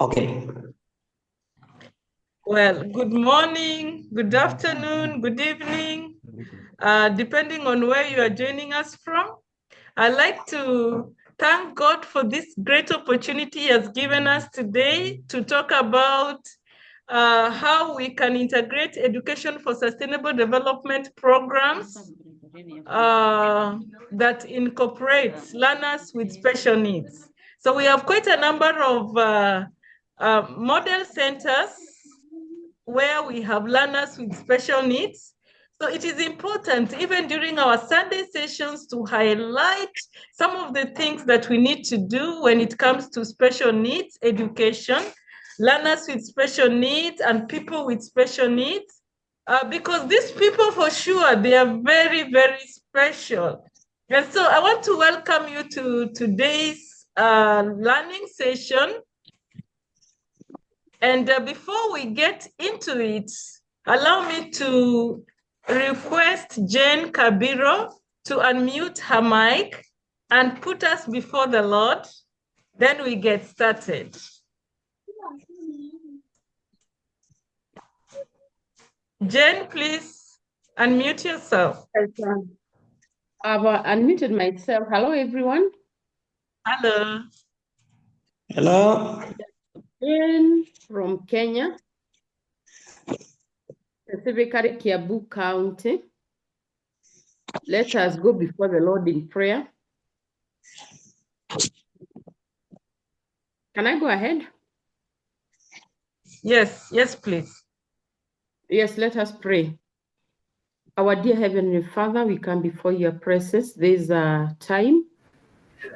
Okay. Well, good morning, good afternoon, good evening, depending on where you are joining us from. I'd like to thank God for this great opportunity He has given us today to talk about how we can integrate education for sustainable development programs that incorporates learners with special needs. So we have quite a number of model centers where we have learners with special needs. So it is important, even during our Sunday sessions, to highlight some of the things that we need to do when it comes to special needs education, learners with special needs and people with special needs, because these people, for sure, they are very, very special. And so I want to welcome you to today's learning session. And before we get into it, allow me to request Jane Kabiro to unmute her mic and put us before the Lord. Then we get started. Jane, please unmute yourself. I've unmuted myself. Hello, everyone. Hello. Hello. Jane from Kenya, specifically Kiambu County. Let us go before the Lord in prayer. Can I go ahead? Yes, yes, please. Yes, let us pray. Our dear Heavenly Father, we come before your presence. There's a time.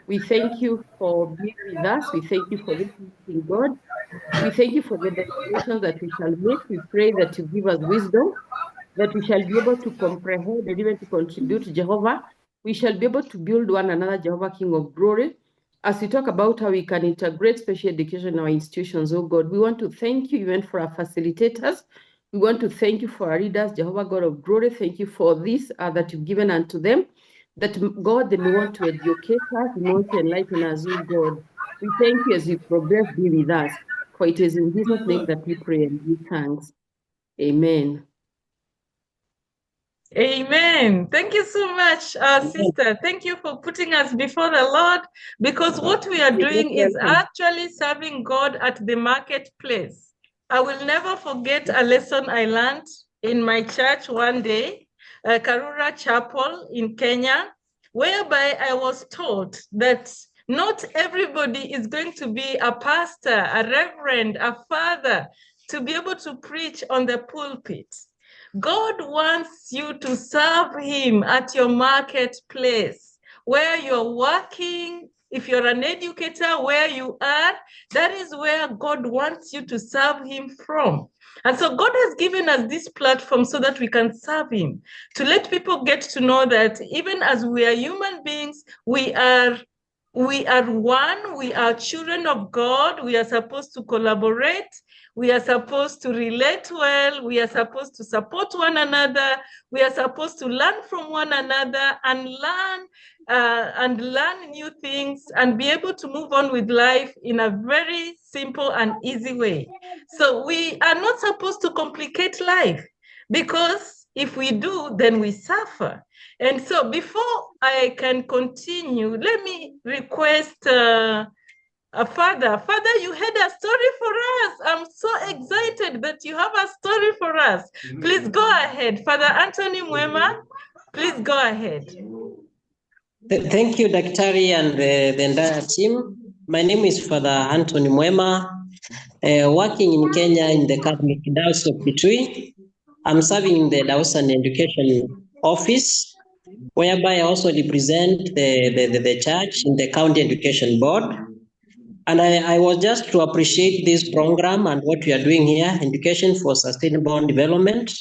We thank you for being with us. We thank you for this meeting, God. We thank you for the declarations that we shall make. We pray that you give us wisdom, that we shall be able to comprehend and even to contribute, Jehovah. We shall be able to build one another, Jehovah, King of glory. As we talk about how we can integrate special education in our institutions, oh God, we want to thank you even for our facilitators. We want to thank you for our leaders, Jehovah, God of glory. Thank you for this that you've given unto them, that God, they may want to educate us, they want to enlighten us, oh God. We thank you as you progress, be with us. For it is in Jesus' name that we pray and give thanks. Amen. Amen. Thank you so much, sister. Thank you for putting us before the Lord, because what we are doing is actually serving God at the marketplace. I will never forget a lesson I learned in my church one day, Karura Chapel in Kenya, whereby I was taught that not everybody is going to be a pastor, a reverend, a father, to be able to preach on the pulpit. God wants you to serve him at your marketplace, where you're working. If you're an educator, where you are, that is where God wants you to serve him from. And so God has given us this platform so that we can serve him, to let people get to know that even as we are human beings, we are one, we are children of God, we are supposed to collaborate, we are supposed to relate well, we are supposed to support one another, we are supposed to learn from one another and learn new things and be able to move on with life in a very simple and easy way. So we are not supposed to complicate life, because if we do, then we suffer. And so before I can continue, let me request Father, you had a story for us. I'm so excited that you have a story for us. Please go ahead. Father Anthony Mwema, please go ahead. Thank you, Daktari, and the entire team. My name is Father Anthony Mwema, working in Kenya in the Catholic Diocese of Kitui. I'm serving in the Dawson Education Office, whereby I also represent the church in the County Education Board. And I was just to appreciate this program and what we are doing here, Education for Sustainable Development.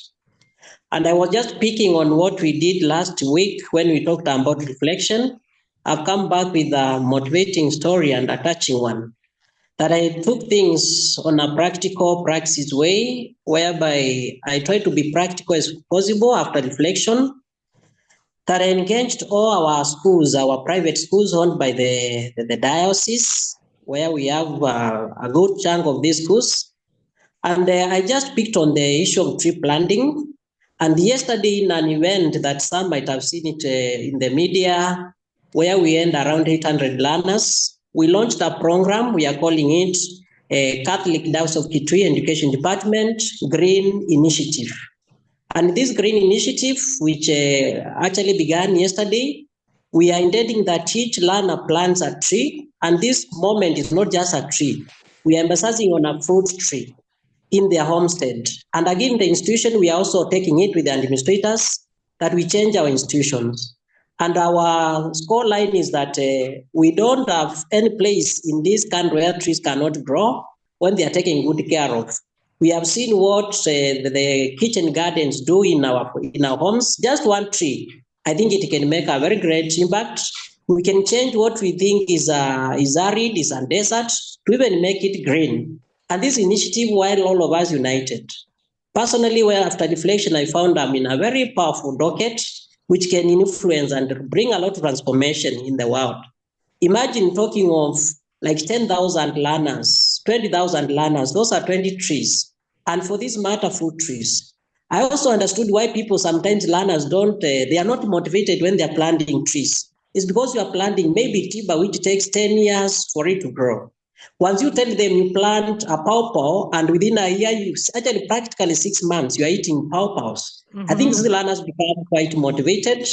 And I was just picking on what we did last week when we talked about reflection. I've come back with a motivating story and a touching one, that I took things on a practical praxis way, whereby I tried to be practical as possible after reflection, that I engaged all our schools, our private schools owned by the diocese, where we have a good chunk of these schools. And I just picked on the issue of tree planting. And yesterday in an event that some might have seen it in the media, where we had around 800 learners, we launched a program. We are calling it Catholic Diocese of Kitui Education Department Green Initiative. And this green initiative, which actually began yesterday, we are intending that each learner plants a tree. And this moment is not just a tree. We are emphasizing on a fruit tree in their homestead. And again, the institution, we are also taking it with the administrators that we change our institutions. And our score line is that we don't have any place in this country where trees cannot grow when they are taken good care of. We have seen what the kitchen gardens do in our homes. Just one tree, I think it can make a very great impact. We can change what we think is arid, is a desert, to even make it green. And this initiative, while all of us united, personally, well, after reflection, I found I'm in a very powerful docket, which can influence and bring a lot of transformation in the world. Imagine talking of like 10,000 learners, 20,000 learners, those are 20 trees. And for this matter, fruit trees. I also understood why people sometimes learners they are not motivated when they're planting trees. It's because you are planting maybe tiba, which takes 10 years for it to grow. Once you tell them you plant a pawpaw, and within a year, actually practically 6 months, you are eating pawpaws. I think the learners become quite motivated,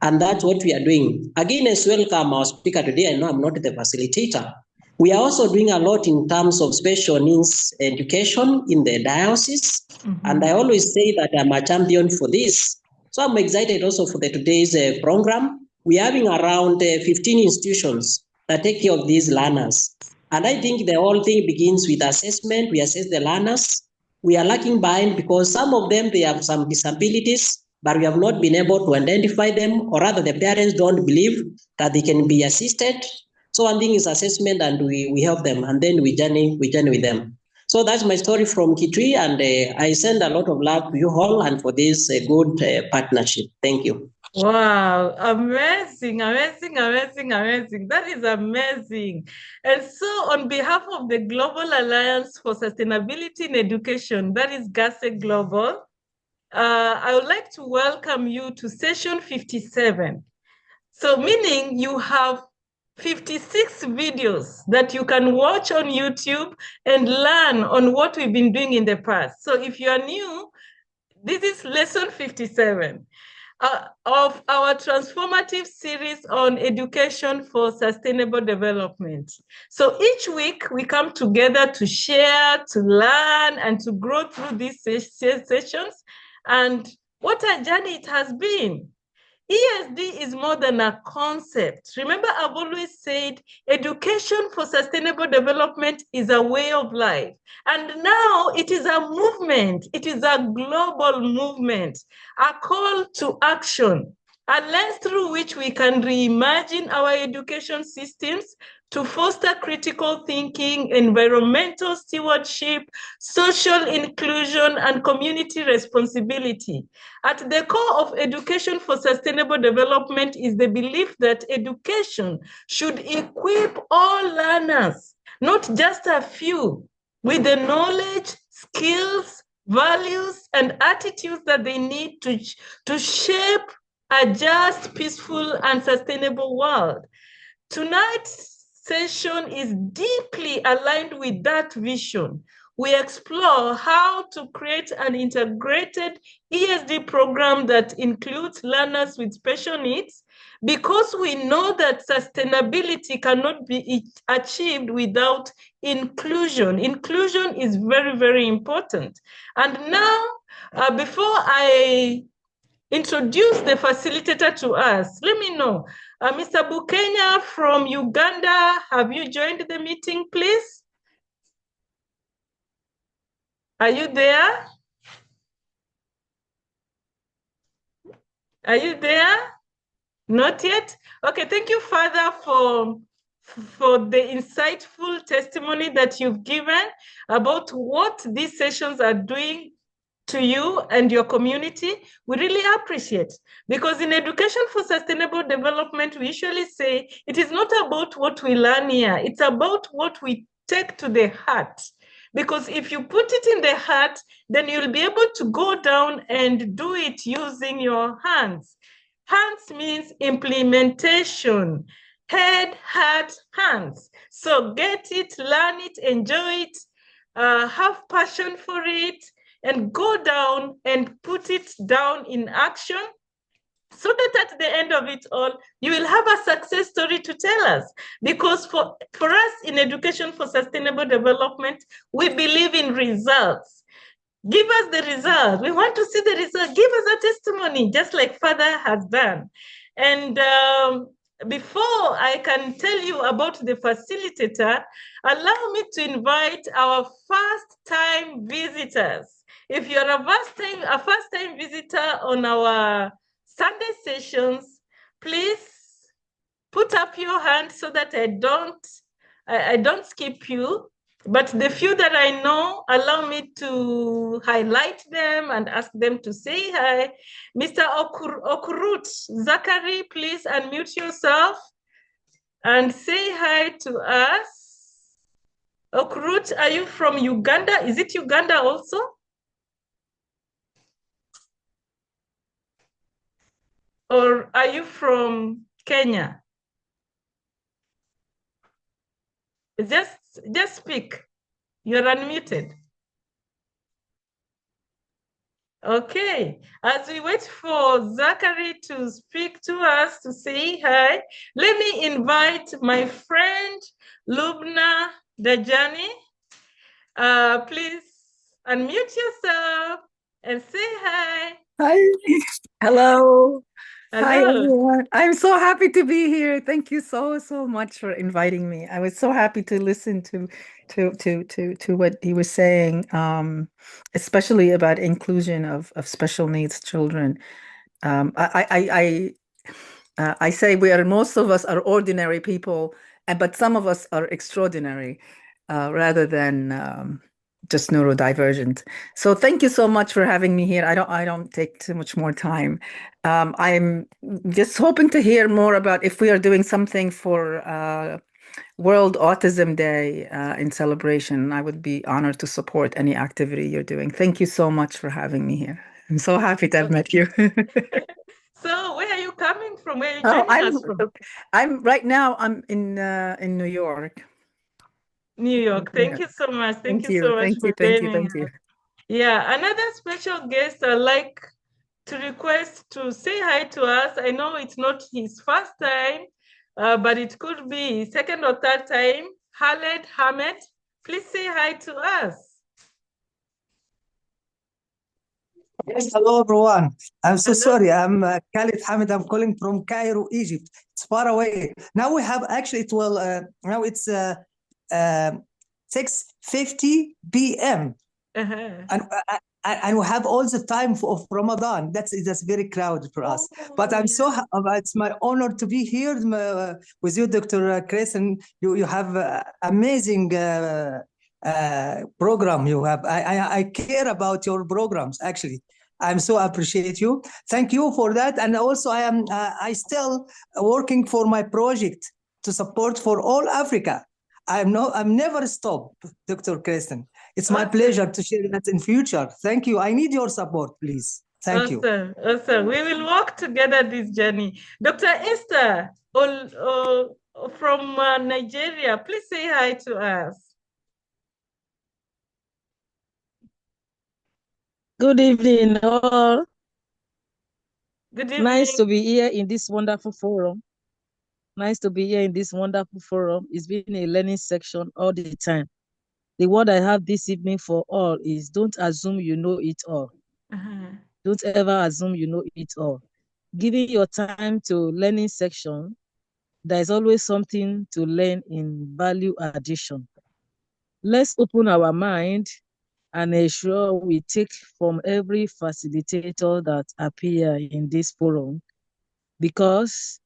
and that's what we are doing. Again, as welcome our speaker today. I know I'm not the facilitator. We are also doing a lot in terms of special needs education in the diocese, and I always say that I'm a champion for this. So I'm excited also for today's program. We are having around 15 institutions that take care of these learners. And I think the whole thing begins with assessment. We assess the learners. We are lacking behind because some of them, they have some disabilities, but we have not been able to identify them, or rather the parents don't believe that they can be assisted. So one thing is assessment, and we help them, and then we journey with them. So that's my story from Kitui, and I send a lot of love to you all and for this good partnership. Thank you. Wow, amazing. That is amazing. And so on behalf of the Global Alliance for Sustainability in Education, that is GASE Global, I would like to welcome you to session 57. So meaning you have 56 videos that you can watch on YouTube and learn on what we've been doing in the past. So if you are new, this is lesson 57. Of our transformative series on education for sustainable development. So each week we come together to share, to learn, and to grow through these sessions. And what a journey it has been. ESD is more than a concept. Remember, I've always said education for sustainable development is a way of life. And now it is a movement. It is a global movement, a call to action, a lens through which we can reimagine our education systems to foster critical thinking, environmental stewardship, social inclusion, and community responsibility. At the core of education for sustainable development is the belief that education should equip all learners, not just a few, with the knowledge, skills, values, and attitudes that they need to shape a just, peaceful, and sustainable world. Tonight's session is deeply aligned with that vision. We explore how to create an integrated ESD program that includes learners with special needs, because we know that sustainability cannot be achieved without inclusion. Inclusion is very, very important. And now, before I introduce the facilitator to us, let me know. Mr. Bukenya from Uganda, have you joined the meeting, please? Are you there? Are you there? Not yet? Okay, thank you, Father, for the insightful testimony that you've given about what these sessions are doing to you and your community, we really appreciate. Because in Education for Sustainable Development, we usually say it is not about what we learn here, it's about what we take to the heart. Because if you put it in the heart, then you'll be able to go down and do it using your hands. Hands means implementation. Head, heart, hands. So get it, learn it, enjoy it, have passion for it, and go down and put it down in action, so that at the end of it all, you will have a success story to tell us. Because for us in Education for Sustainable Development, we believe in results. Give us the result. We want to see the result. Give us a testimony, just like Father has done. And before I can tell you about the facilitator, allow me to invite our first-time visitors. If you're a first-time visitor on our Sunday sessions, please put up your hand so that I don't skip you. But the few that I know, allow me to highlight them and ask them to say hi. Mr. Okurut Zachary, please unmute yourself and say hi to us. Okurut, are you from Uganda? Is it Uganda also? Or are you from Kenya? Just speak. You're unmuted. Okay, as we wait for Zachary to speak to us, to say hi, let me invite my friend Lubna Dajani. Please unmute yourself and say hi. Hi. Hello. Hello. Hi, everyone. I'm so happy to be here. Thank you so much for inviting me. I was so happy to listen to what he was saying, especially about inclusion of special needs children. I say most of us are ordinary people, but some of us are extraordinary, rather than just neurodivergent. So thank you so much for having me here. I don't take too much more time. I'm just hoping to hear more about if we are doing something for World Autism Day in celebration. I would be honored to support any activity you're doing. Thank you so much for having me here. I'm so happy to have met you. So where are you coming from? Where are you joining us from? I'm right now, I'm in New York. New York. Thank you so much. Thank you so much for joining us. Yeah, another special guest I'd like to request to say hi to us. I know it's not his first time, but it could be second or third time. Khaled Hamed, please say hi to us. Yes, hello everyone. I'm so sorry. I'm Khaled Hamid. I'm calling from Cairo, Egypt. It's far away. Now we have actually now it's 6:50 p.m. And we have all the time of Ramadan. That's very crowded for us. But I'm so it's my honor to be here with you, Dr. Christine. You have amazing program you have. I care about your programs, actually. I'm so appreciate you. Thank you for that. And also I still working for my project to support for all Africa. I'm never stop, Dr. Christine. It's my pleasure to share that in future. Thank you. I need your support, please. Thank you. Awesome. We will walk together this journey. Dr. Esther from Nigeria, please say hi to us. Good evening, all. Good evening. Nice to be here in this wonderful forum. Nice to be here in this wonderful forum. It's been a learning section all the time. The word I have this evening for all is don't assume you know it all. Don't ever assume you know it all. Giving your time to learning section, there's always something to learn in value addition. Let's open our mind and ensure we take from every facilitator that appear in this forum, because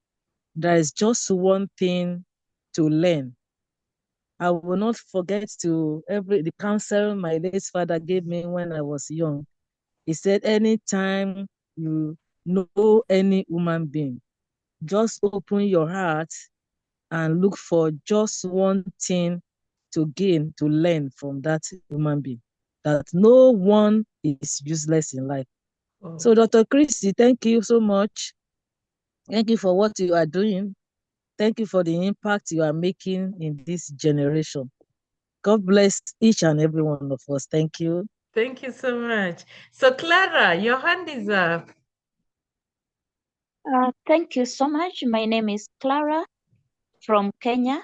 there is just one thing to learn. I will not forget the counsel my late father gave me when I was young. He said, anytime you know any human being, just open your heart and look for just one thing to gain, to learn from that human being, that no one is useless in life. Oh. So Dr. Christy, thank you so much. Thank you for what you are doing. Thank you for the impact you are making in this generation. God bless each and every one of us. Thank you. Thank you so much. So Clara, your hand is up. Thank you so much. My name is Clara from Kenya.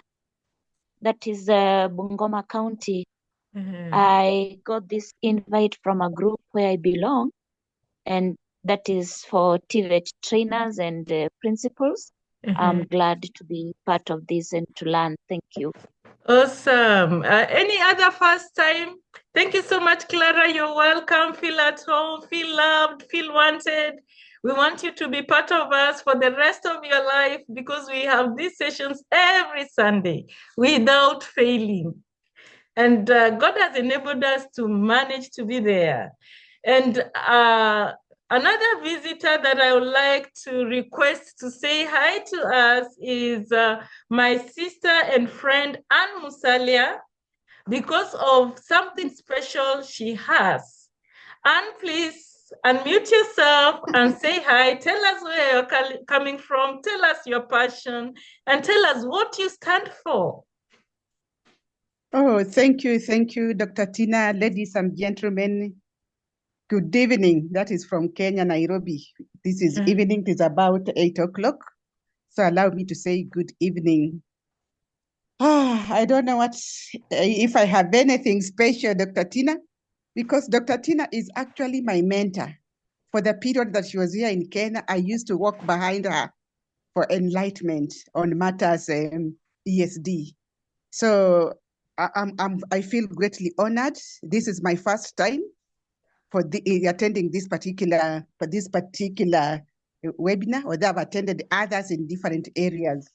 That is Bungoma County. I got this invite from a group where I belong, and that is for TVET trainers and principals. I'm glad to be part of this and to learn. Thank you. Awesome. Any other first time? Thank you so much, Clara. You're welcome. Feel at home, feel loved, feel wanted. We want you to be part of us for the rest of your life because we have these sessions every Sunday without failing. And God has enabled us to manage to be there. And another visitor that I would like to request to say hi to us is my sister and friend Ann Musalia, because of something special she has. Ann, please unmute yourself and say hi. Tell us where you're coming from. Tell us your passion and tell us what you stand for. Oh, thank you, Dr. Tina. Ladies and gentlemen, good evening. That is from Kenya, Nairobi. This is evening, it is about 8 o'clock. So allow me to say good evening. I don't know if I have anything special, Dr. Tina, because Dr. Tina is actually my mentor. For the period that she was here in Kenya, I used to walk behind her for enlightenment on matters ESD. So I feel greatly honored. This is my first time for attending this particular webinar, although I've attended others in different areas.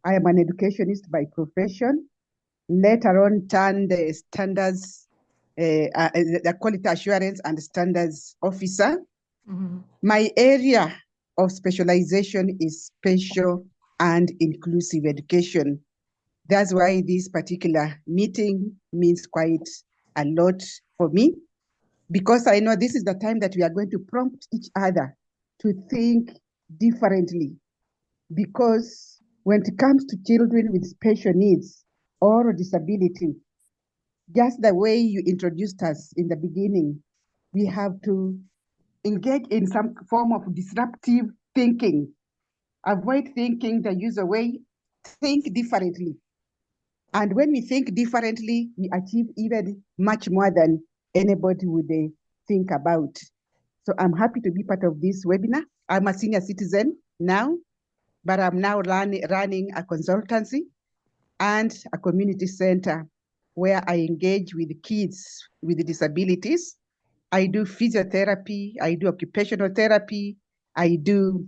I am an educationist by profession. Later on, turned the standards, the quality assurance and standards officer. My area of specialization is special and inclusive education. That's why this particular meeting means quite a lot for me, because I know this is the time that we are going to prompt each other to think differently. Because when it comes to children with special needs or disability, just the way you introduced us in the beginning, we have to engage in some form of disruptive thinking. Avoid thinking the usual way, think differently. And when we think differently, we achieve even much more than anybody would think about. So I'm happy to be part of this webinar. I'm a senior citizen now, but I'm now running a consultancy and a community center where I engage with kids with disabilities. I do physiotherapy, I do occupational therapy, I do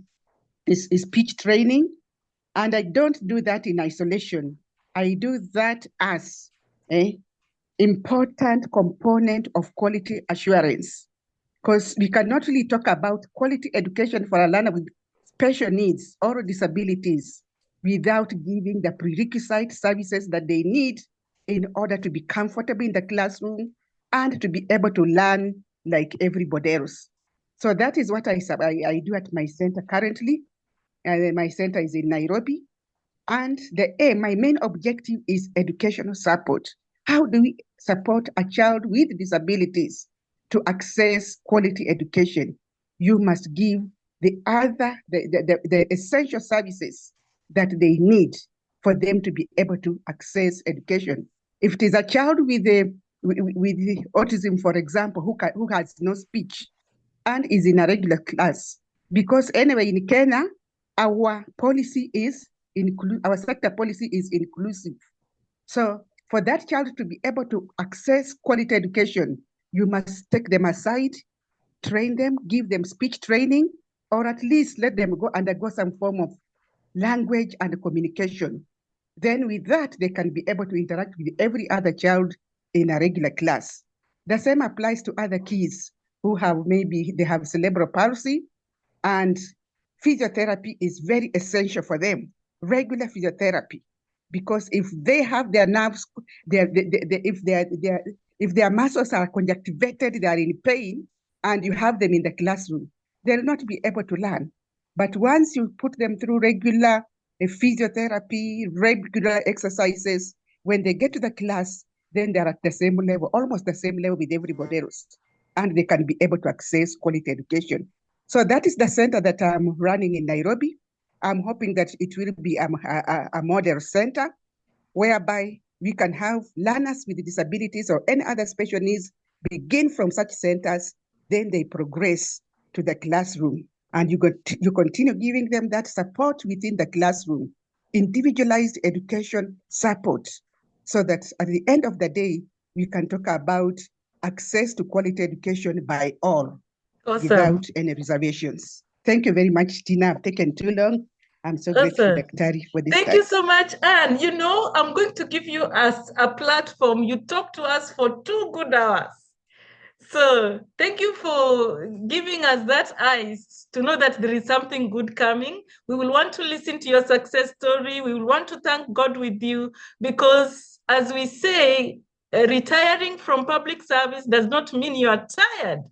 speech training, and I don't do that in isolation. I do that as an important component of quality assurance, because we cannot really talk about quality education for a learner with special needs or disabilities without giving the prerequisite services that they need in order to be comfortable in the classroom and to be able to learn like everybody else. So that is what I do at my center currently. My center is in Nairobi. And my main objective is educational support. How do we support a child with disabilities to access quality education? You must give the essential services that they need for them to be able to access education. If it is a child with autism, for example, who has no speech and is in a regular class, because anyway in Kenya, our policy is our sector policy is inclusive. So for that child to be able to access quality education, you must take them aside, train them, give them speech training, or at least let them undergo some form of language and communication. Then with that, they can be able to interact with every other child in a regular class. The same applies to other kids who have maybe they have cerebral palsy, and physiotherapy is very essential for them, regular physiotherapy, because if they have their nerves, if their muscles are conjunctivated, they are in pain, and you have them in the classroom, they'll not be able to learn. But once you put them through regular physiotherapy, regular exercises, when they get to the class, then they're at the same level, almost the same level with everybody else, and they can be able to access quality education. So that is the center that I'm running in Nairobi. I'm hoping that it will be a model center whereby we can have learners with disabilities or any other special needs begin from such centers, then they progress to the classroom. And you continue giving them that support within the classroom, individualized education support, so that at the end of the day, we can talk about access to quality education by all, without any reservations. Thank you very much, Tina. I've taken too long. I'm so grateful, Dr. for this Thank time. you so much, Anne. You know, I'm going to give you a platform. You talked to us for 2 good hours. So thank you for giving us that eyes to know that there is something good coming. We will want to listen to your success story. We will want to thank God with you, because as we say, retiring from public service does not mean you are tired.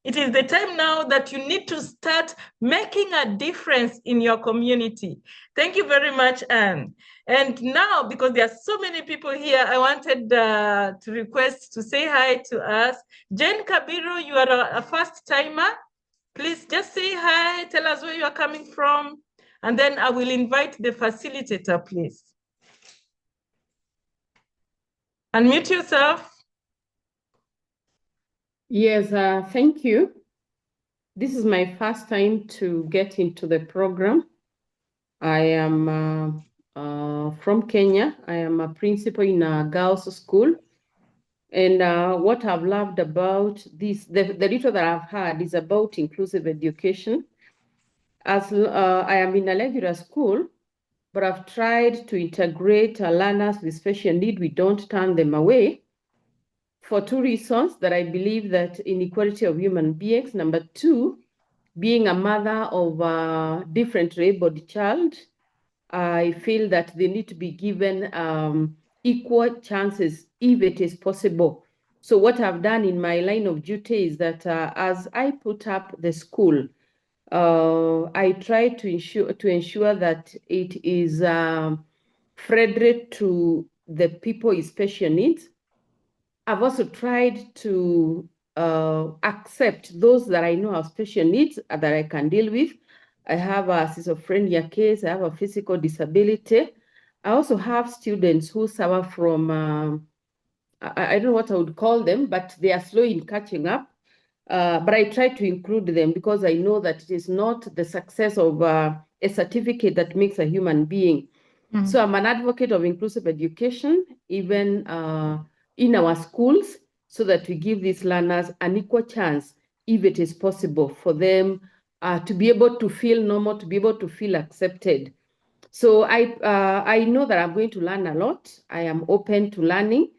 It is the time now that you need to start making a difference in your community. Thank you very much, Anne. And now, because there are so many people here, I wanted to request to say hi to us. Jane Kabiru, you are a first timer. Please just say hi, tell us where you are coming from, and then I will invite the facilitator, please. Unmute yourself. Yes, thank you. This is my first time to get into the program. I am from Kenya. I am a principal in a girls' school. And what I've loved about this, the little that I've had, is about inclusive education. As I am in a regular school, but I've tried to integrate learners with special need. We don't turn them away, for 2 reasons: that I believe that inequality of human beings. Number 2, being a mother of a differently abled child, I feel that they need to be given equal chances if it is possible. So what I've done in my line of duty is that as I put up the school, I try to ensure that it is friendly to the people with special needs. I've also tried to accept those that I know have special needs that I can deal with. I have a schizophrenia case, I have a physical disability. I also have students who suffer from, I don't know what I would call them, but they are slow in catching up. But I try to include them because I know that it is not the success of a certificate that makes a human being. So I'm an advocate of inclusive education, even in our schools, so that we give these learners an equal chance, if it is possible, for them to be able to feel normal, to be able to feel accepted. So I know that I'm going to learn a lot. I am open to learning.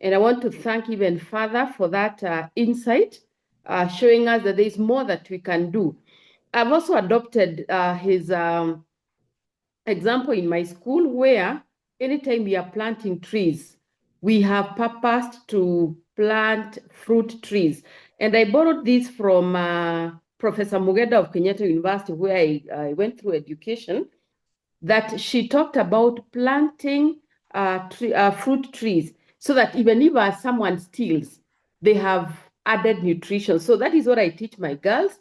And I want to thank even Father for that insight, showing us that there is more that we can do. I've also adopted his example in my school, where anytime we are planting trees, we have purposed to plant fruit trees. And I borrowed this from Professor Mugeda of Kenyatta University, where I went through education, that she talked about planting fruit trees, so that even if someone steals, they have added nutrition. So that is what I teach my girls,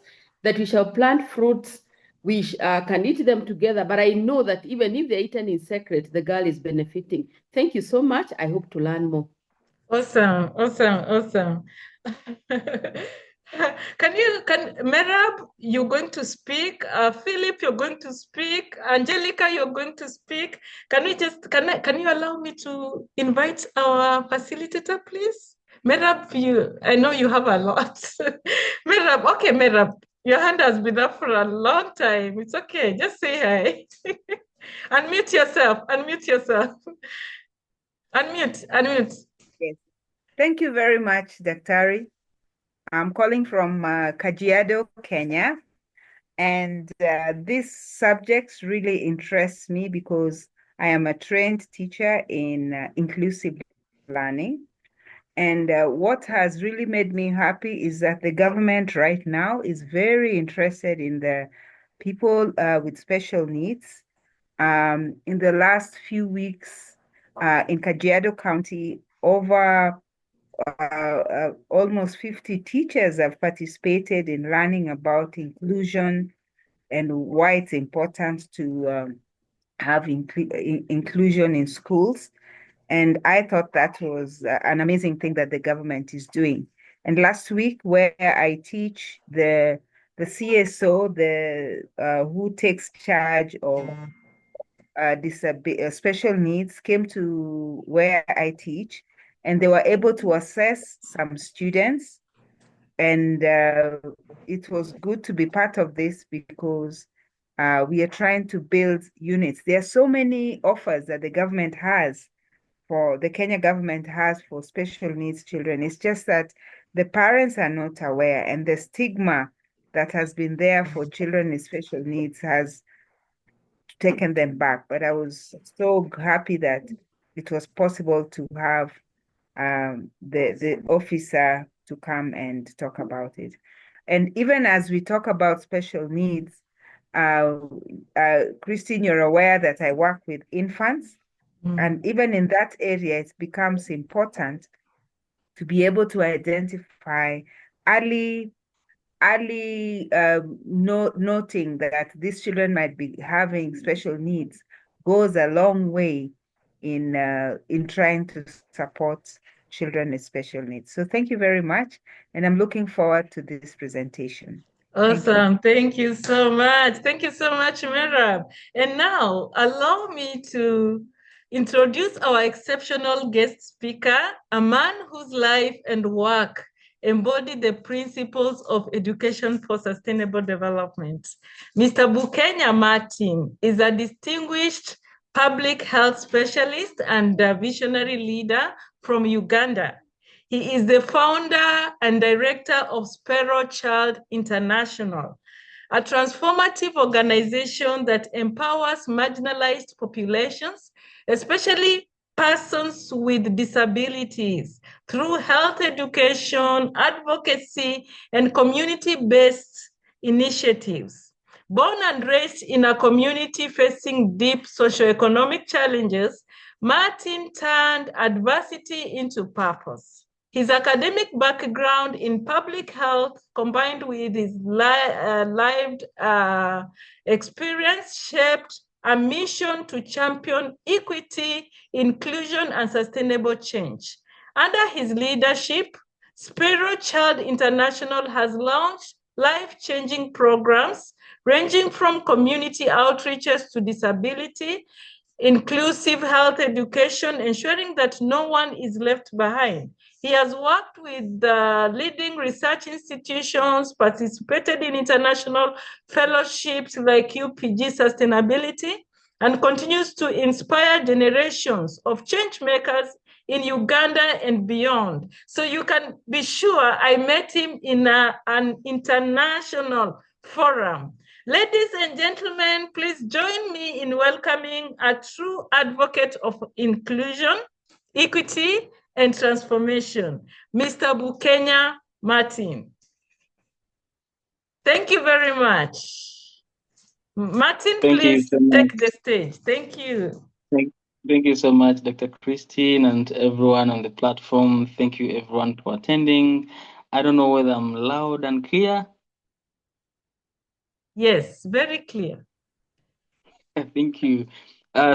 that we shall plant fruits. We can eat them together, but I know that even if they're eaten in secret, the girl is benefiting. Thank you so much. I hope to learn more. Awesome, awesome, awesome. Merab, you're going to speak. Philip, you're going to speak. Angelica, you're going to speak. Can you allow me to invite our facilitator, please? Merab, I know you have a lot. Merab, okay, Merab, your hand has been up for a long time. It's okay, just say hi. Unmute yourself, unmute yourself. Unmute. Yes. Thank you very much, Daktari. I'm calling from Kajiado, Kenya. And this subject really interests me because I am a trained teacher in inclusive learning. And what has really made me happy is that the government right now is very interested in the people with special needs. In the last few weeks in Kajiado County, over almost 50 teachers have participated in learning about inclusion and why it's important to have inclusion in schools. And I thought that was an amazing thing that the government is doing. And last week, where I teach the CSO, who takes charge of special needs, came to where I teach, and they were able to assess some students. And it was good to be part of this because we are trying to build units. There are so many offers that the Kenya government has for special needs children. It's just that the parents are not aware, and the stigma that has been there for children with special needs has taken them back. But I was so happy that it was possible to have the officer to come and talk about it. And even as we talk about special needs, Christine, you're aware that I work with infants. And even in that area, it becomes important to be able to identify noting that these children might be having special needs goes a long way in trying to support children with special needs. So thank you very much. And I'm looking forward to this presentation. Awesome. Thank you so much. Thank you so much, Merab. And now allow me to introduce our exceptional guest speaker, a man whose life and work embody the principles of education for sustainable development. Mr. Bukenya Martin is a distinguished public health specialist and a visionary leader from Uganda. He is the founder and director of Sparrow Child International, a transformative organization that empowers marginalized populations, especially persons with disabilities, through health education, advocacy, and community-based initiatives. Born and raised in a community facing deep socioeconomic challenges, Martin turned adversity into purpose. His academic background in public health, combined with his lived experience, shaped a mission to champion equity, inclusion, and sustainable change. Under his leadership, Sparrow Child International has launched life-changing programs ranging from community outreaches to disability, inclusive health education, ensuring that no one is left behind. He has worked with leading research institutions, participated in international fellowships like UPG Sustainability, and continues to inspire generations of change makers in Uganda and beyond. So you can be sure I met him in an international forum. Ladies and gentlemen, please join me in welcoming a true advocate of inclusion, equity, and transformation, Mr. Bukenya Martin. Thank you very much. Martin, please take the stage. Thank you. Thank you so much, Dr. Christine, and everyone on the platform. Thank you, everyone, for attending. I don't know whether I'm loud and clear. Yes, very clear. Thank you.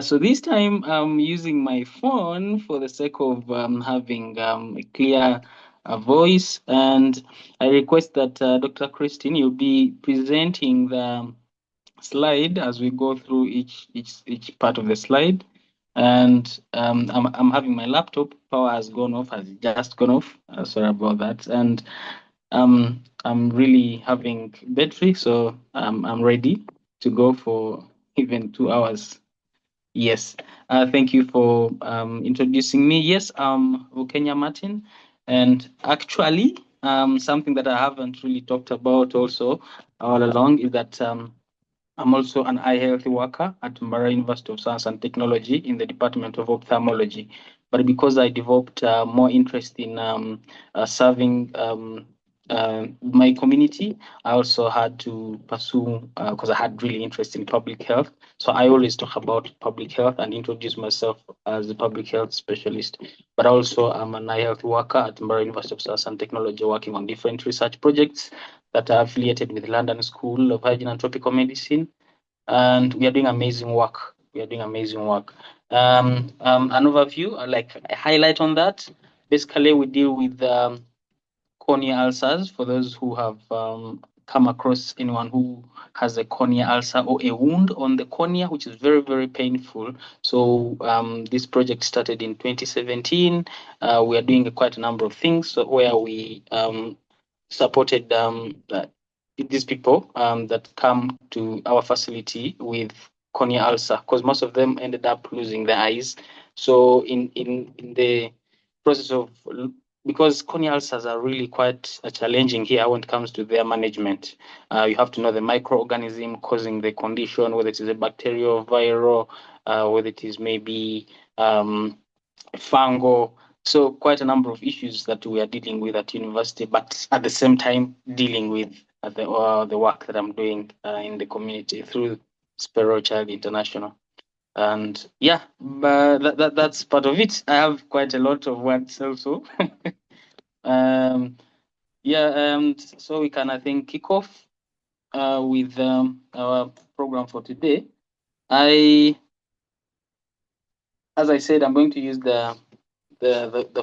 So this time I'm using my phone for the sake of having a clear voice, and I request that Dr. Christine, you'll be presenting the slide as we go through each part of the slide. And I'm having my laptop, power has just gone off. Sorry about that. And I'm really having battery, so I'm ready to go for even 2 hours. Yes. Thank you for introducing me. Yes, I'm Bukenya Martin, and actually something that I haven't really talked about also all along is that I'm also an eye health worker at Mbarara University of Science and Technology in the Department of Ophthalmology. But because I developed more interest in serving my community, I also had to pursue, because I had really interest in public health. So I always talk about public health and introduce myself as a public health specialist. But also I'm an eye health worker at Mbarara University of Science and Technology, working on different research projects that are affiliated with London School of Hygiene and Tropical Medicine. And we are doing amazing work. An overview, like a highlight on that. Basically, we deal with cornea ulcers. For those who have come across anyone who has a cornea ulcer or a wound on the cornea, which is very, very painful. So this project started in 2017. We are doing quite a number of things where we supported these people that come to our facility with cornea ulcer, because most of them ended up losing their eyes. So in the process of, because cornea ulcers are really quite challenging here when it comes to their management. You have to know the microorganism causing the condition, whether it is a bacterial, viral, whether it is maybe fungal. So quite a number of issues that we are dealing with at university, but at the same time dealing with the work that I'm doing in the community through Sparrow Child International. And yeah, but that's part of it. I have quite a lot of words also. So we can, I think, kick off with our program for today. As I said, I'm going to use the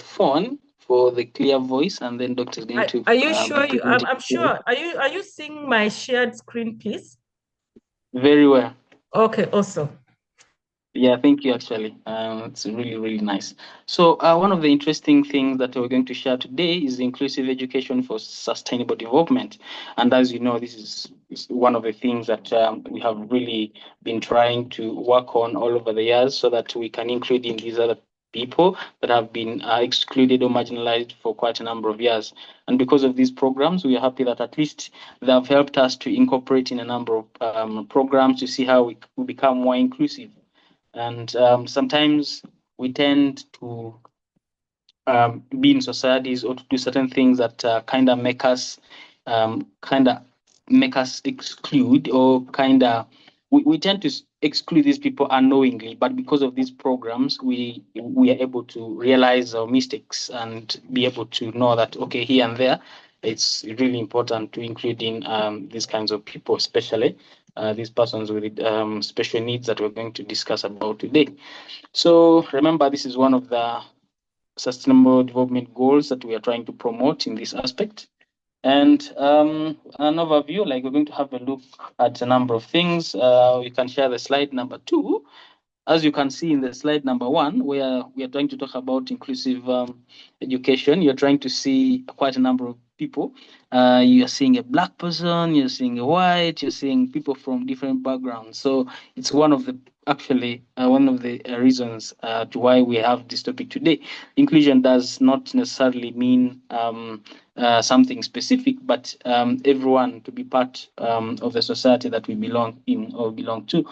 phone for the clear voice, and then Dr. is going to. Are you sure? I'm sure. Are you seeing my shared screen, please? Very well. Okay, awesome. Yeah, thank you, actually. It's really, really nice. So one of the interesting things that we're going to share today is inclusive education for sustainable development. And as you know, this is one of the things that we have really been trying to work on all over the years, so that we can include in these other people that have been excluded or marginalized for quite a number of years. And because of these programs, we are happy that at least they have helped us to incorporate in a number of programs to see how we become more inclusive. And sometimes we tend to be in societies or to do certain things that kind of make us exclude, or we tend to exclude these people unknowingly. But because of these programs, we are able to realize our mistakes and be able to know that, okay, here and there, it's really important to include in these kinds of people, especially these persons with special needs that we're going to discuss about today. So remember, this is one of the sustainable development goals that we are trying to promote in this aspect. And an overview, like we're going to have a look at a number of things. We can share the slide number 2. As you can see in the slide number 1, where we are trying to talk about inclusive education, you're trying to see quite a number of people. You're seeing a black person, you're seeing a white, you're seeing people from different backgrounds. So it's one of the reasons to why we have this topic today. Inclusion does not necessarily mean something specific, but everyone to be part of the society that we belong in or belong to.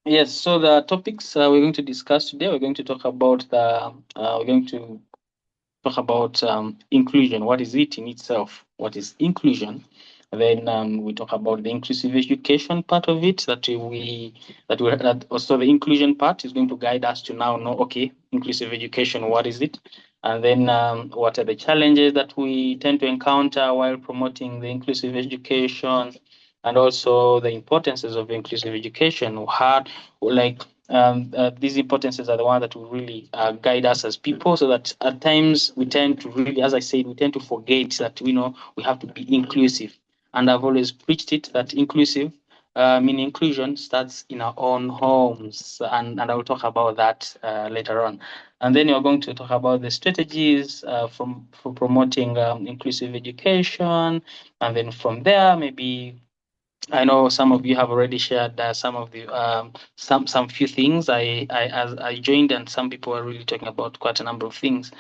Yes, so the topics we're going to discuss today, we're going to talk about inclusion. What is it in itself? What is inclusion? Then we talk about the inclusive education part of it. That also the inclusion part is going to guide us to now know, okay, inclusive education, what is it? And then what are the challenges that we tend to encounter while promoting the inclusive education? And also the importances of inclusive education. These importances are the ones that will really guide us as people, so that at times we tend to really, as I said, we tend to forget that we have to be inclusive. And I've always preached it, that inclusive, meaning inclusion, starts in our own homes. And I will talk about that later on. And then you're going to talk about the strategies for promoting inclusive education. And then from there, maybe I know some of you have already shared some of the some few things. I joined, and some people are really talking about quite a number of things.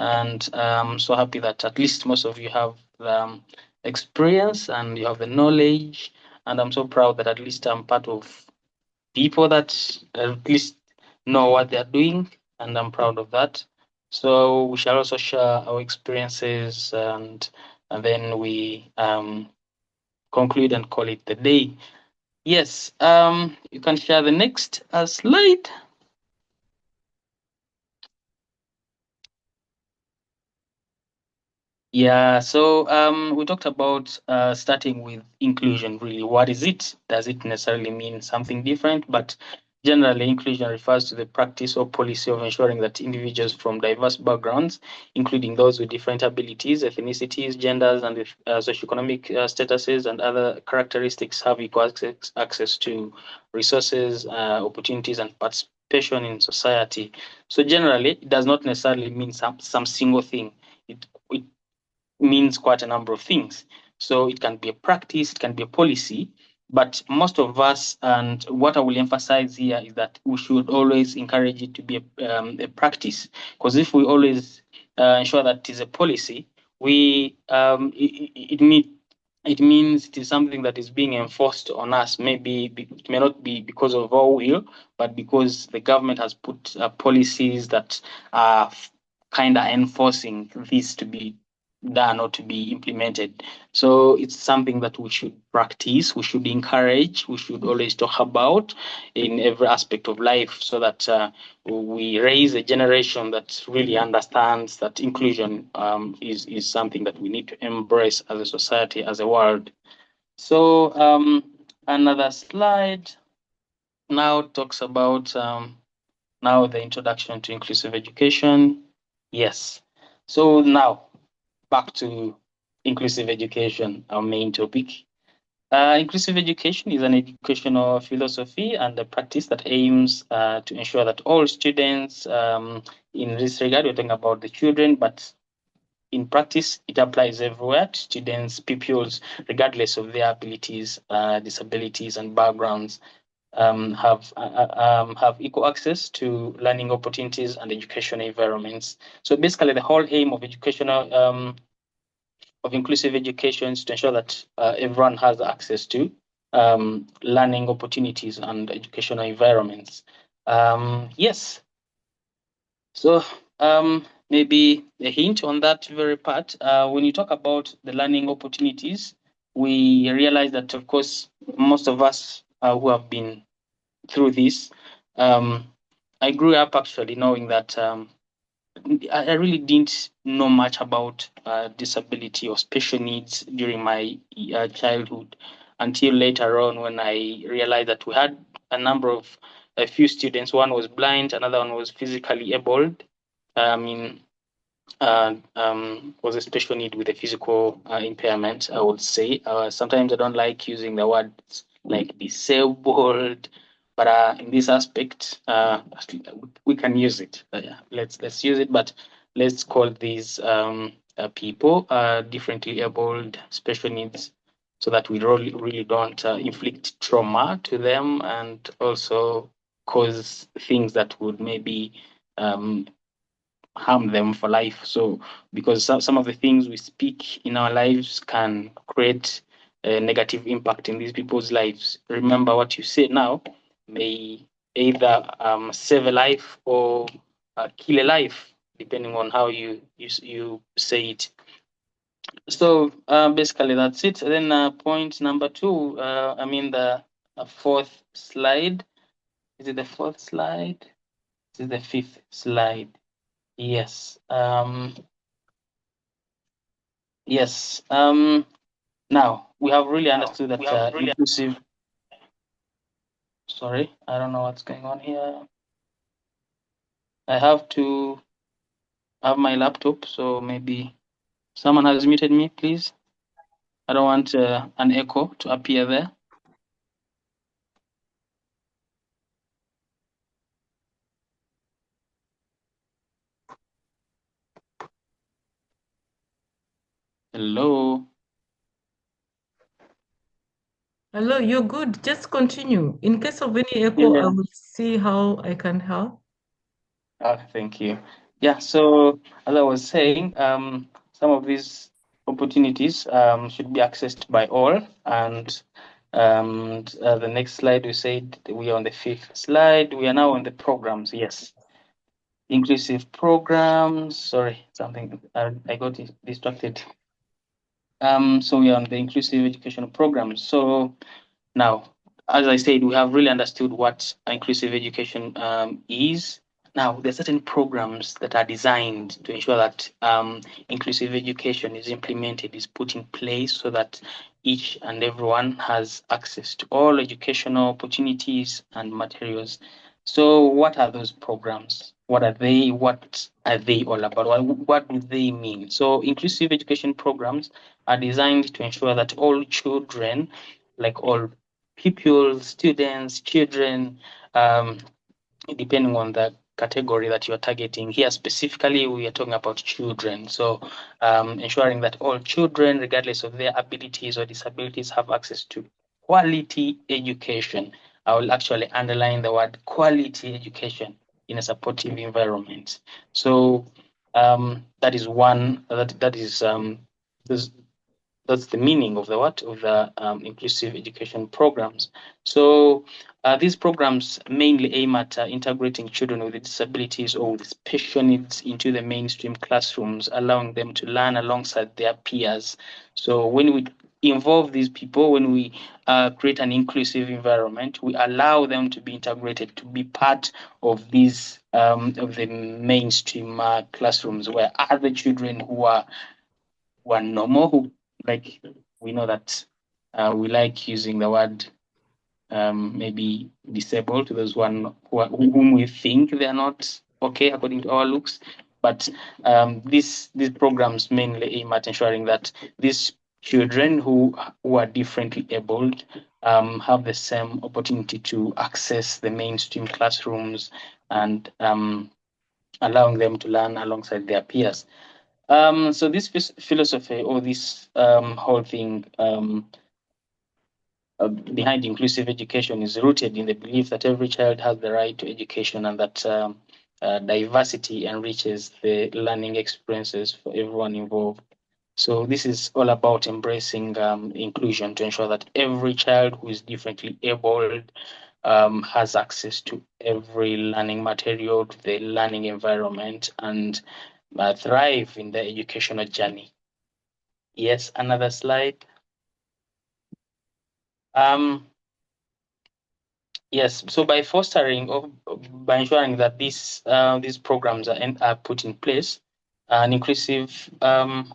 And I'm so happy that at least most of you have the experience and you have the knowledge. And I'm so proud that at least I'm part of people that at least know what they're doing, and I'm proud of that. So we shall also share our experiences, and then we conclude and call it the day. Yes, you can share the next slide. Yeah, so we talked about starting with inclusion, really. What is it? Does it necessarily mean something different? But generally, inclusion refers to the practice or policy of ensuring that individuals from diverse backgrounds, including those with different abilities, ethnicities, genders, and socioeconomic statuses and other characteristics, have equal access to resources, opportunities, and participation in society. So generally, it does not necessarily mean some single thing. It means quite a number of things. So it can be a practice, it can be a policy, but most of us, and what I will emphasize here is that we should always encourage it to be a practice, because if we always ensure that it is a policy, it means it is something that is being enforced on us. Maybe it may not be because of our will, but because the government has put policies that are kind of enforcing this to be done or to be implemented. So it's something that we should practice, we should encourage, we should always talk about in every aspect of life, so that we raise a generation that really understands that inclusion is something that we need to embrace as a society, as a world. So another slide now talks about now the introduction to inclusive education. Yes. So now back to inclusive education, our main topic. Inclusive education is an educational philosophy and a practice that aims to ensure that all students, in this regard, we're talking about the children, but in practice, it applies everywhere to students, pupils, regardless of their abilities, disabilities, and backgrounds, have equal access to learning opportunities and educational environments. So basically, the whole aim of educational of inclusive education is to ensure that everyone has access to learning opportunities and educational environments. Yes. So maybe a hint on that very part. When you talk about the learning opportunities, we realize that, of course, most of us who have been through this, I grew up actually knowing that I really didn't know much about disability or special needs during my childhood, until later on when I realized that we had a few students. One was blind, another one was physically abled. Was a special need with a physical impairment, I would say. Sometimes I don't like using the word like disabled, but in this aspect, we can use it. Yeah, let's use it, but let's call these people differently abled, special needs, so that we really don't inflict trauma to them and also cause things that would maybe harm them for life. So because some of the things we speak in our lives can create a negative impact in these people's lives. Remember, what you say now may either save a life or kill a life, depending on how you say it. So basically that's it. Then point number 2, the fourth slide. Is it the fourth slide? This is the fifth slide. Yes. Yes. Now we have really understood that inclusive. Sorry, I don't know what's going on here. I have to have my laptop, so maybe someone has muted me, please. I don't want an echo to appear there. Hello. Hello, you're good. Just continue. In case of any echo, I will see how I can help. Thank you. Yeah, so as I was saying, some of these opportunities should be accessed by all. And the next slide, we said we are on the 5th slide. We are now on the programs. Yes, inclusive programs. Sorry, something I got distracted. So we are on the inclusive educational programs. So now, as I said, we have really understood what inclusive education is. Now, there are certain programs that are designed to ensure that inclusive education is implemented, is put in place so that each and everyone has access to all educational opportunities and materials. So what are those programs? What are they? What are they all about? What do they mean? So inclusive education programs are designed to ensure that all children, like all pupils, students, children, depending on the category that you're targeting. Here specifically, we are talking about children. So ensuring that all children, regardless of their abilities or disabilities, have access to quality education. I will actually underline the word quality education in a supportive environment. So that is one, that's the meaning of the inclusive education programs. So these programs mainly aim at integrating children with disabilities or with special needs into the mainstream classrooms, allowing them to learn alongside their peers. So when we involve these people, when we create an inclusive environment, we allow them to be integrated, to be part of these of the mainstream classrooms, where other children who are normal, who, like, we know that we like using the word maybe disabled to those whom we think they are not okay according to our looks. But these programs mainly aim at ensuring that these children who are differently abled have the same opportunity to access the mainstream classrooms and allowing them to learn alongside their peers. So this philosophy, or this whole thing behind inclusive education, is rooted in the belief that every child has the right to education, and that diversity enriches the learning experiences for everyone involved. So this is all about embracing inclusion to ensure that every child who is differently abled has access to every learning material, to the learning environment, and thrive in their educational journey. Yes, another slide. Yes, so by fostering or by ensuring that these programs are put in place, an inclusive, for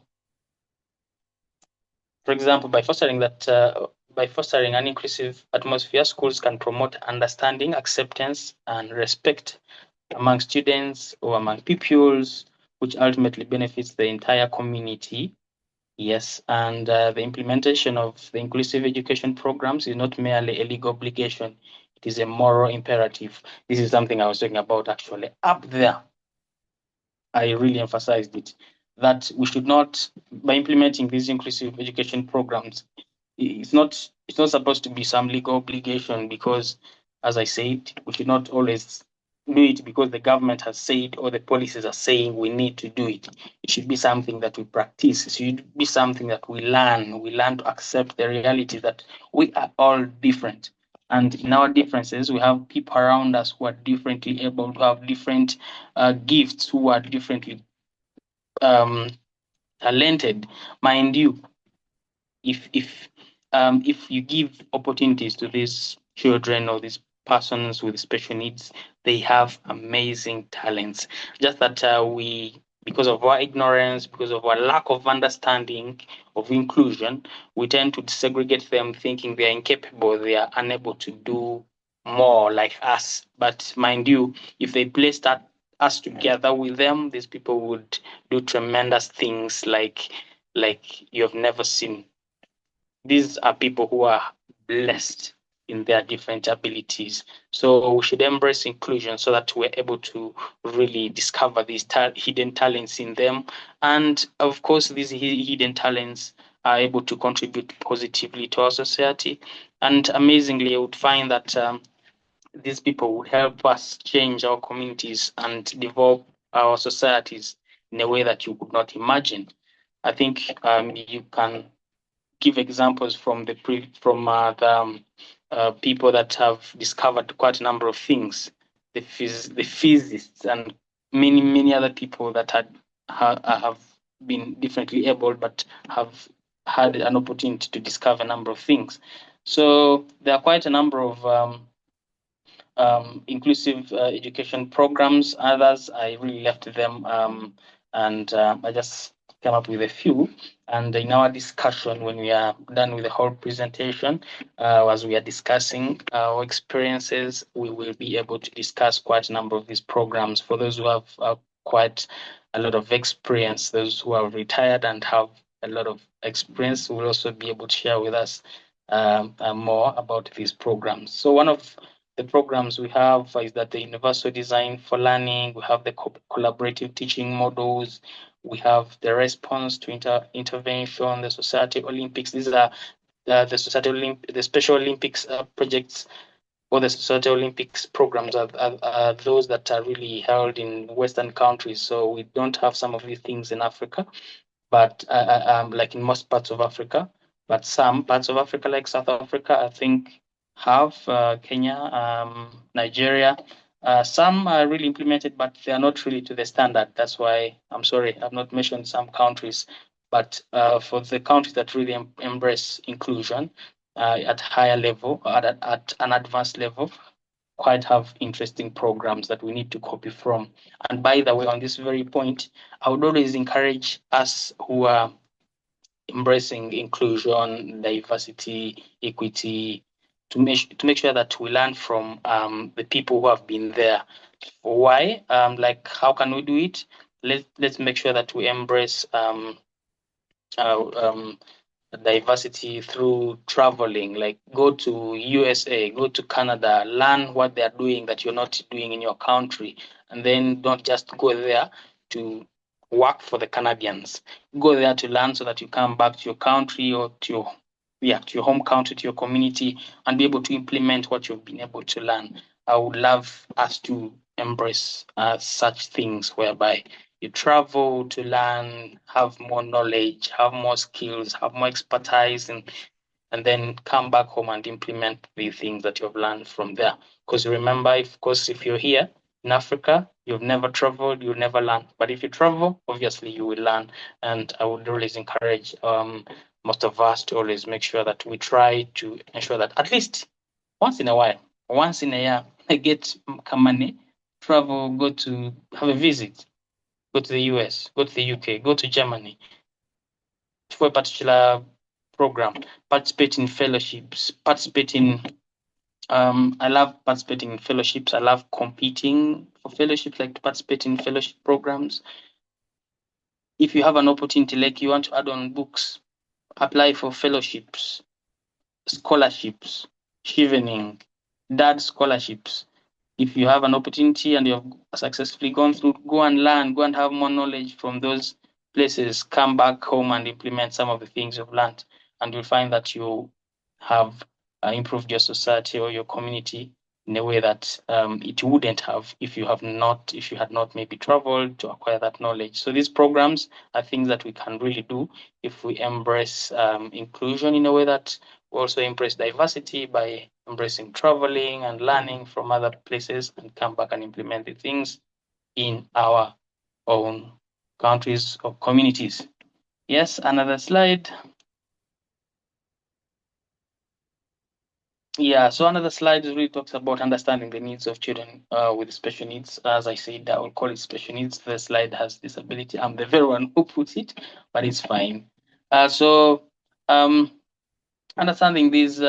example, by fostering an inclusive atmosphere, schools can promote understanding, acceptance, and respect among students or among pupils, which ultimately benefits the entire community. Yes, and the implementation of the inclusive education programs is not merely a legal obligation, it is a moral imperative. This is something I was talking about actually up there. I really emphasized it, that we should not, by implementing these inclusive education programs, it's not supposed to be some legal obligation, because, as I said, we should not always do it because the government has said or the policies are saying we need to do it. It should be something that we practice. It should be something that we learn. We learn to accept the reality that we are all different. And in our differences, we have people around us who are differently able, to have different gifts, who are differently talented. Mind you, if you give opportunities to these children or these persons with special needs, they have amazing talents. Just that we, because of our ignorance, because of our lack of understanding of inclusion, we tend to segregate them, thinking they are incapable, they are unable to do more like us. But mind you, if they placed us together with them, these people would do tremendous things like you have never seen. These are people who are blessed in their different abilities. So we should embrace inclusion so that we're able to really discover these hidden talents in them. And of course, these hidden talents are able to contribute positively to our society. And amazingly, I would find that these people would help us change our communities and develop our societies in a way that you could not imagine. I think you can give examples from the people that have discovered quite a number of things, the physicists and many other people that have been differently able but have had an opportunity to discover a number of things. So there are quite a number of inclusive education programs. Others, I really left them, and I just came up with a few. And in our discussion, when we are done with the whole presentation, as we are discussing our experiences, we will be able to discuss quite a number of these programs. For those who have quite a lot of experience, those who are retired and have a lot of experience will also be able to share with us more about these programs. So one of the programs we have is that the universal design for learning, we have the collaborative teaching models, we have the response to intervention, the Society Olympics. These are the Special Olympics projects, or the Society Olympics programs are those that are really held in Western countries. So we don't have some of these things in Africa, but like in most parts of Africa. But some parts of Africa, like South Africa, I think have Kenya, Nigeria. Some are really implemented, but they are not really to the standard. That's why I'm sorry, I've not mentioned some countries. But for the countries that really embrace inclusion at higher level, at an advanced level, quite have interesting programs that we need to copy from. And by the way, on this very point, I would always encourage us who are embracing inclusion, diversity, equity, to make sure that we learn from the people who have been there. Why? Like, how can we do it? Let's make sure that we embrace diversity through traveling, like go to USA, go to Canada, learn what they're doing that you're not doing in your country, and then don't just go there to work for the Canadians. Go there to learn so that you come back to your country or to your home country, to your community, and be able to implement what you've been able to learn. I would love us to embrace such things whereby you travel to learn, have more knowledge, have more skills, have more expertise, and then come back home and implement the things that you've learned from there. Because remember, if you're here in Africa, you've never traveled, you'll never learn. But if you travel, obviously you will learn. And I would always encourage most of us to always make sure that we try to ensure that at least once in a while, once in a year, I get money, travel, go to have a visit. Go to the US, go to the UK, go to Germany for a particular program, participate in fellowships, participate in, I love participating in fellowships. I love competing for fellowships, like to participate in fellowship programs. If you have an opportunity, like you want to add on books, apply for fellowships, scholarships, chevening, dad scholarships. If you have an opportunity and you have successfully gone through, go and learn, go and have more knowledge from those places, come back home and implement some of the things you've learned. And you'll find that you have improved your society or your community in a way that it wouldn't have if you had not maybe traveled to acquire that knowledge. So these programs are things that we can really do if we embrace inclusion in a way that we also embrace diversity by embracing traveling and learning from other places and come back and implement the things in our own countries or communities. Yes, another slide. Yeah, so another slide really talks about understanding the needs of children with special needs. As I said, I will call it special needs. The slide has disability. I'm the very one who puts it, but it's fine. Understanding these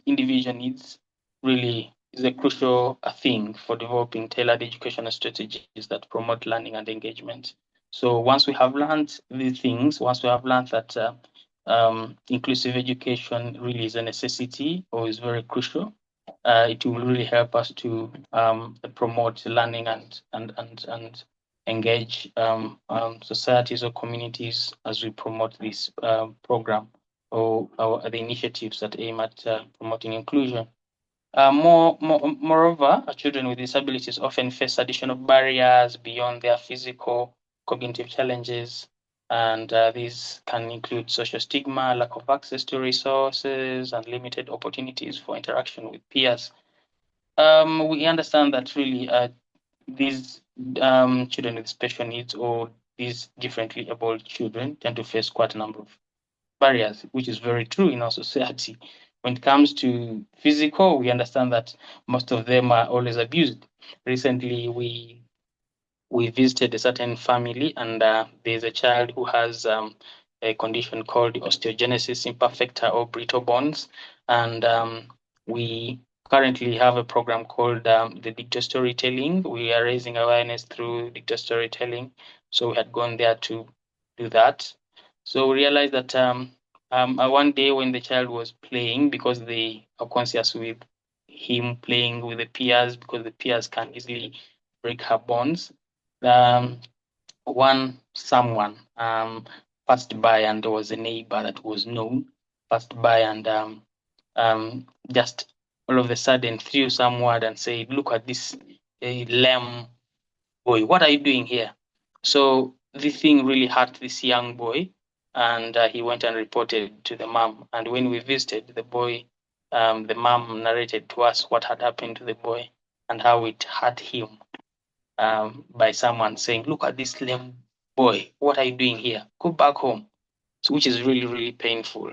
individual needs really is a crucial thing for developing tailored educational strategies that promote learning and engagement. So once we have learned these things, once we have learned that inclusive education really is a necessity or is very crucial, it will really help us to promote learning and engage societies or communities as we promote this program or the initiatives that aim at promoting inclusion. Moreover, children with disabilities often face additional barriers beyond their physical cognitive challenges, and these can include social stigma, lack of access to resources, and limited opportunities for interaction with peers. We understand that really these children with special needs or these differently abled children tend to face quite a number of barriers, which is very true in our society. When it comes to physical, we understand that most of them are always abused. Recently, we visited a certain family, and there's a child who has a condition called osteogenesis imperfecta or brittle bones, and we currently have a program called the digital storytelling. We are raising awareness through digital storytelling, so we had gone there to do that. So we realized that one day when the child was playing, because they are conscious with him playing with the peers, because the peers can easily break her bones. Someone passed by, and there was a neighbor that was known, passed by and just all of a sudden threw some word and said, "Look at this lame boy, what are you doing here?" So this thing really hurt this young boy, and he went and reported to the mom. And when we visited the boy, the mom narrated to us what had happened to the boy and how it hurt him by someone saying, "Look at this lame boy, what are you doing here? Go back home." So, which is really, really painful.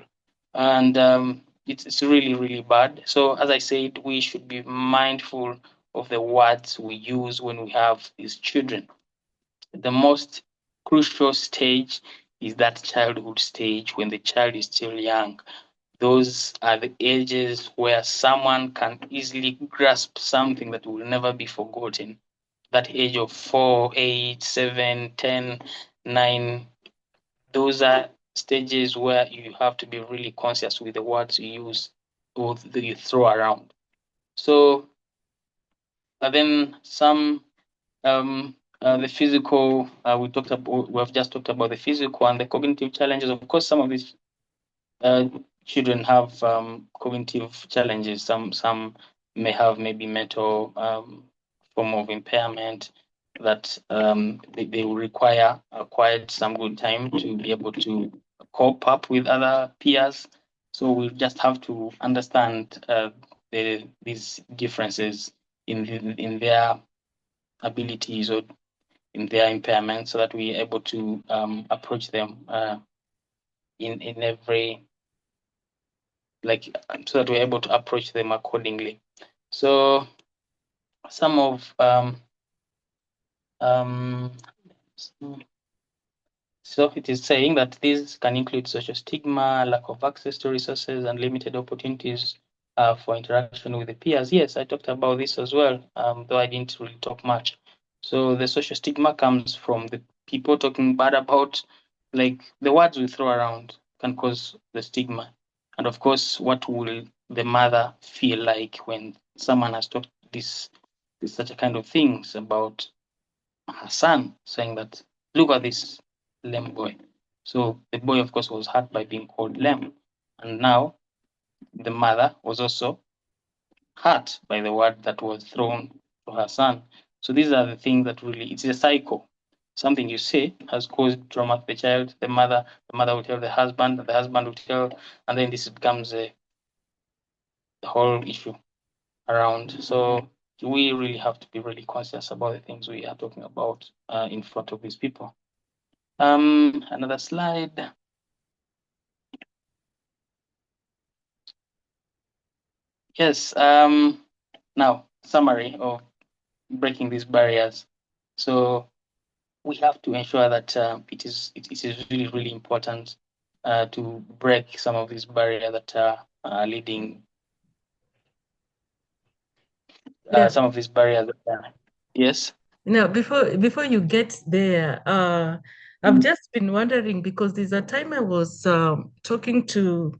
And it's really, really bad. So as I said, we should be mindful of the words we use when we have these children. The most crucial stage is that childhood stage, when the child is still young. Those are the ages where someone can easily grasp something that will never be forgotten. That age of 4, 8, 7, 10, 9, those are stages where you have to be really conscious with the words you use or that you throw around. So then some the physical, we have just talked about the physical and the cognitive challenges. Of course, some of these children have cognitive challenges. Some may have maybe mental form of impairment that they will require quite some good time to be able to cope up with other peers. So we just have to understand these differences in their abilities or in their impairment, so that we are able to approach them in every, so that we're able to approach them accordingly. So some of so it is saying that these can include social stigma, lack of access to resources, and limited opportunities for interaction with the peers. Yes, I talked about this as well, though I didn't really talk much. So the social stigma comes from the people talking bad about, like, the words we throw around can cause the stigma. And of course, what will the mother feel like when someone has talked such a kind of things about her son, saying that, "Look at this lame boy." So the boy, of course, was hurt by being called lame. And now the mother was also hurt by the word that was thrown to her son. So these are the things that really, it's a cycle. Something you say has caused trauma to the child, the mother will tell the husband will tell, and then this becomes the whole issue around. So we really have to be really conscious about the things we are talking about in front of these people. Another slide. Yes, now summary of breaking these barriers. So we have to ensure that it is really, really important to break some of these barriers that are leading some of these barriers. Yes. Now, before you get there, I've just been wondering, because there's a time I was talking to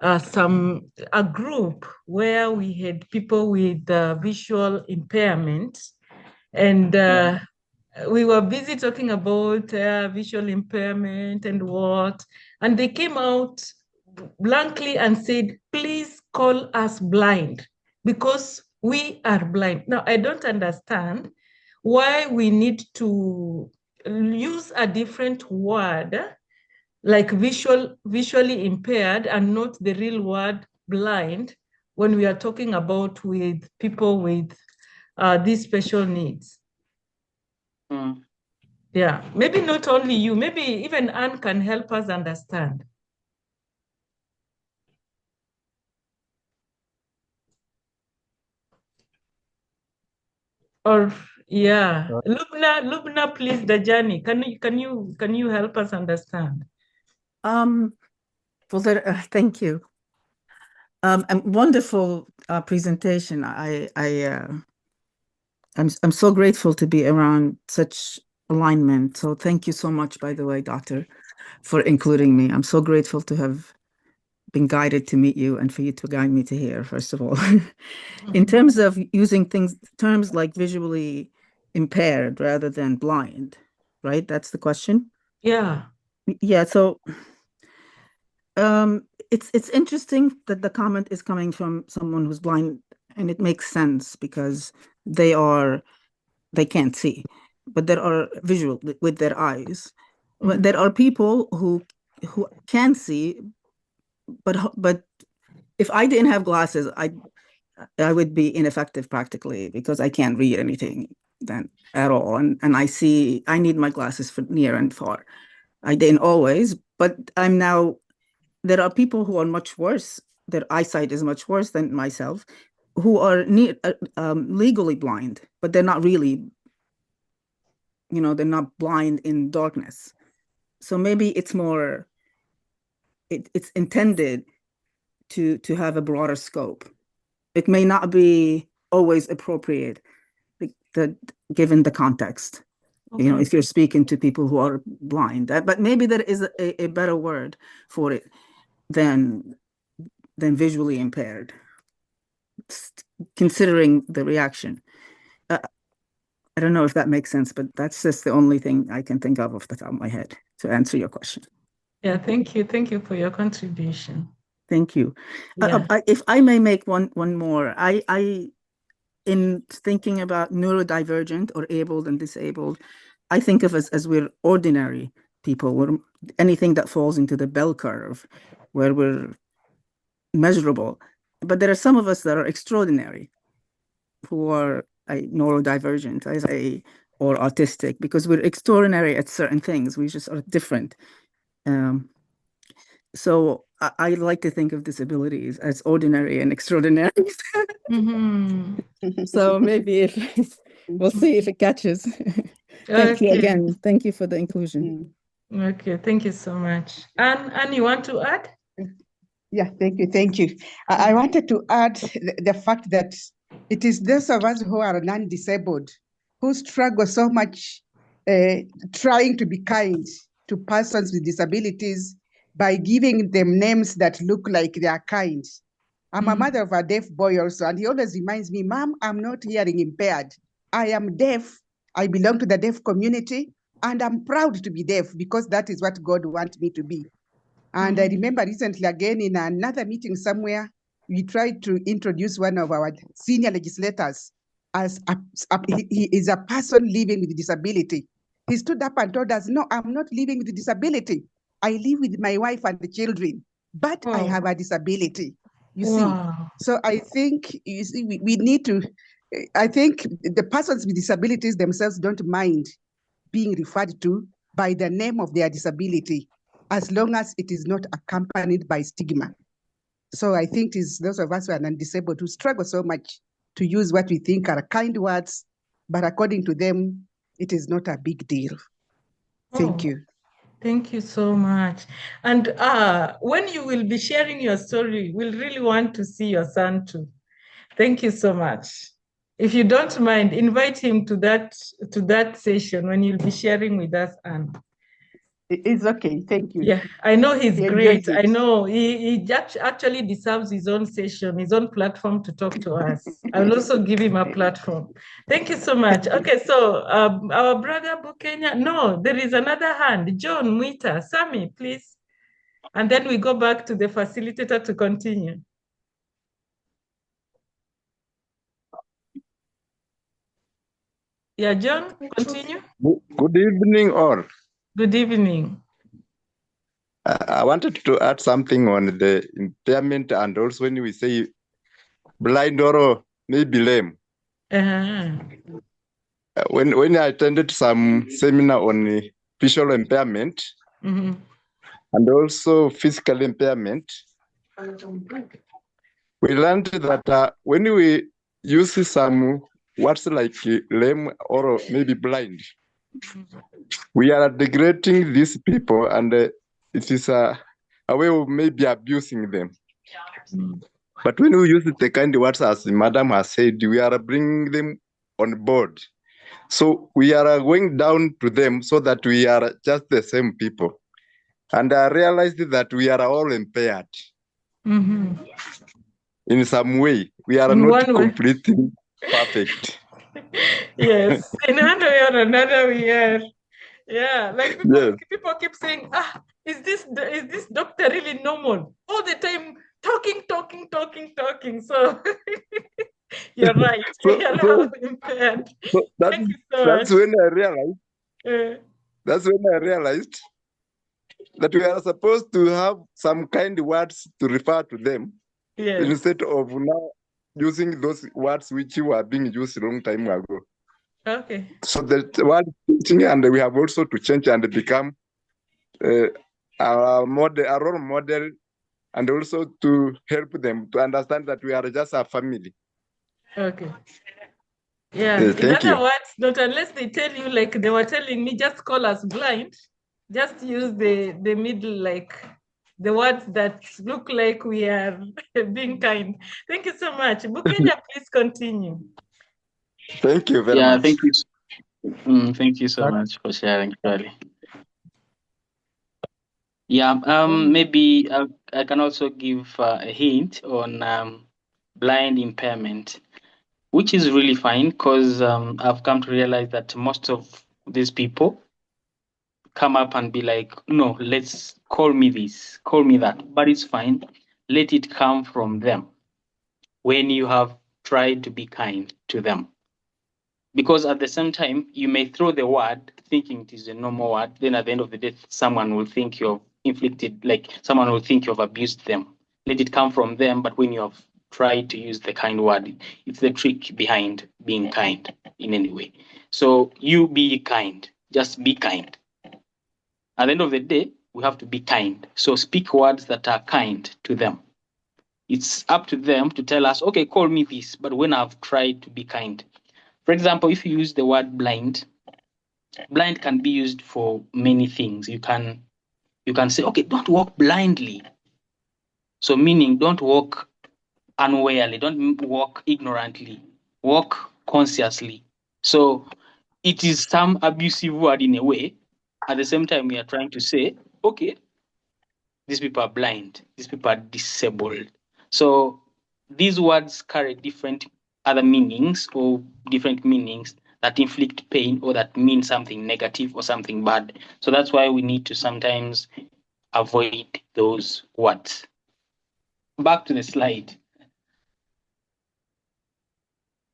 a group where we had people with visual impairment, and we were busy talking about visual impairment and what, and they came out blankly and said, "Please call us blind. because we are blind. Now, I don't understand why we need to use a different word like visually impaired and not the real word blind when we are talking about with people with these special needs. Yeah, maybe not only you, maybe even Anne can help us understand. Or yeah, Lubna, please, Dajani, can you help us understand? Well, thank you. A wonderful presentation. I'm so grateful to be around such alignment. So thank you so much, by the way, Doctor, for including me. I'm so grateful to have been guided to meet you and for you to guide me to here, first of all. In terms of using terms like visually impaired rather than blind, right? That's the question? Yeah. Yeah, so it's interesting that the comment is coming from someone who's blind, and it makes sense because they can't see, but there are visual with their eyes. Mm-hmm. There are people who can see, but if I didn't have glasses, I would be ineffective practically because I can't read anything then at all. And I need my glasses for near and far. I didn't always, but I'm now. There are people who are much worse. Their eyesight is much worse than myself, who are legally blind, but they're not really. They're not blind in darkness. So maybe it's more. It's intended to have a broader scope. It may not be always appropriate, given the context. Okay. If you're speaking to people who are blind, but maybe there is a better word for it than visually impaired, considering the reaction. I don't know if that makes sense, but that's just the only thing I can think of off the top of my head to answer your question. Yeah, thank you. Thank you for your contribution. Thank you. Yeah. If I may make one more, I in thinking about neurodivergent or abled and disabled, I think of us as we're ordinary people. We're anything that falls into the bell curve, where we're measurable. But there are some of us that are extraordinary, who are neurodivergent, or autistic, because we're extraordinary at certain things. We just are different. So I like to think of disabilities as ordinary and extraordinary. Mm-hmm. So maybe we'll see if it catches. Thank you again. Thank you for the inclusion. Okay, thank you so much. Anne, you want to add? Yeah, thank you. I wanted to add the fact that it is those of us who are non-disabled who struggle so much trying to be kind to persons with disabilities by giving them names that look like they are kind. I'm a mother of a deaf boy also, and he always reminds me, Mom, I'm not hearing impaired. I am deaf. I belong to the deaf community, and I'm proud to be deaf because that is what God wants me to be. And I remember recently again in another meeting somewhere, we tried to introduce one of our senior legislators as he is a person living with disability. He stood up and told us, no, I'm not living with disability. I live with my wife and the children, but I have a disability. You see, so I think we need to, I think the persons with disabilities themselves don't mind being referred to by the name of their disability, as long as it is not accompanied by stigma. So I think it's those of us who are non-disabled who struggle so much to use what we think are kind words, but according to them, it is not a big deal. Thank you. Thank you so much. And when you will be sharing your story, we'll really want to see your son too. Thank you so much. If you don't mind, invite him to that session when you'll be sharing with us, Anne. It's okay. Thank you. Yeah, I know he's great. I know he actually deserves his own session, his own platform to talk to us. I will also give him a platform. Thank you so much. Okay, so our brother Bukenya. No, there is another hand. John Mwita, Sami, please. And then we go back to the facilitator to continue. Yeah, John, continue. Good evening, all. Good evening. I wanted to add something on the impairment and also when we say blind or maybe lame. When I attended some seminar on visual impairment and also physical impairment, we learned that when we use some words like lame or maybe blind, we are degrading these people and it is a way of maybe abusing them. But when we use the kind of words as Madam has said, we are bringing them on board. So we are going down to them so that we are just the same people. And I realized that we are all impaired. In some way, we are not completely perfect. Yes, in one way or another we are. Yeah, like people keep saying, is this doctor really normal? All the time talking. So you're right. We are all impaired. Thank you so that's much. when I realized. That's when I realized that we are supposed to have some kind of words to refer to them instead of now using those words which were being used a long time ago. Okay. So the word changing, and we have also to change and become a role model, and also to help them to understand that we are just a family. Okay. Yeah. Thank In other you. words, not unless they tell you, like they were telling me, just call us blind. Just use the middle, like the words that look like we are being kind. Thank you so much. Bukenya, please continue. Thank you very much. Thank you. Thank you so much for sharing, Charlie. Yeah, maybe I can also give a hint on blind impairment, which is really fine because I've come to realize that most of these people come up and be like, no, let's call me this, call me that, but it's fine. Let it come from them when you have tried to be kind to them. Because at the same time, you may throw the word thinking it is a normal word. Then at the end of the day, someone will think you've inflicted, like someone will think you've abused them. Let it come from them. But when you have tried to use the kind word, it's the trick behind being kind in any way. So you be kind, just be kind. At the end of the day, we have to be kind. So speak words that are kind to them. It's up to them to tell us, okay, call me this. But when I've tried to be kind, for example, if you use the word blind can be used for many things. You can say, okay, don't walk blindly. So meaning don't walk unwarily, don't walk ignorantly, walk consciously. So it is some abusive word in a way. At the same time, we are trying to say, okay, these people are blind, these people are disabled. So these words carry different other meanings or different meanings that inflict pain or that mean something negative or something bad. So that's why we need to sometimes avoid those words. Back to the slide.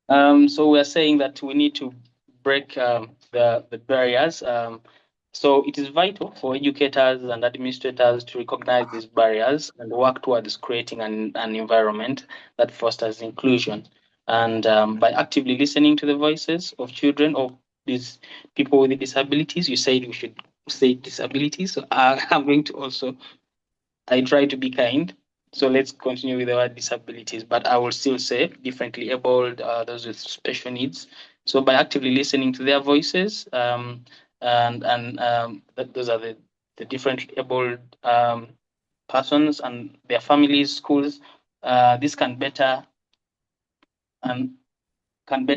So we're saying that we need to break the barriers. So it is vital for educators and administrators to recognize these barriers and work towards creating an environment that fosters inclusion. And by actively listening to the voices of children or these people with disabilities, you said we should say disabilities. So I'm going to also, I try to be kind. So let's continue with the word disabilities, but I will still say differently abled, those with special needs. So by actively listening to their voices, those are the differently abled persons and their families, schools, this can better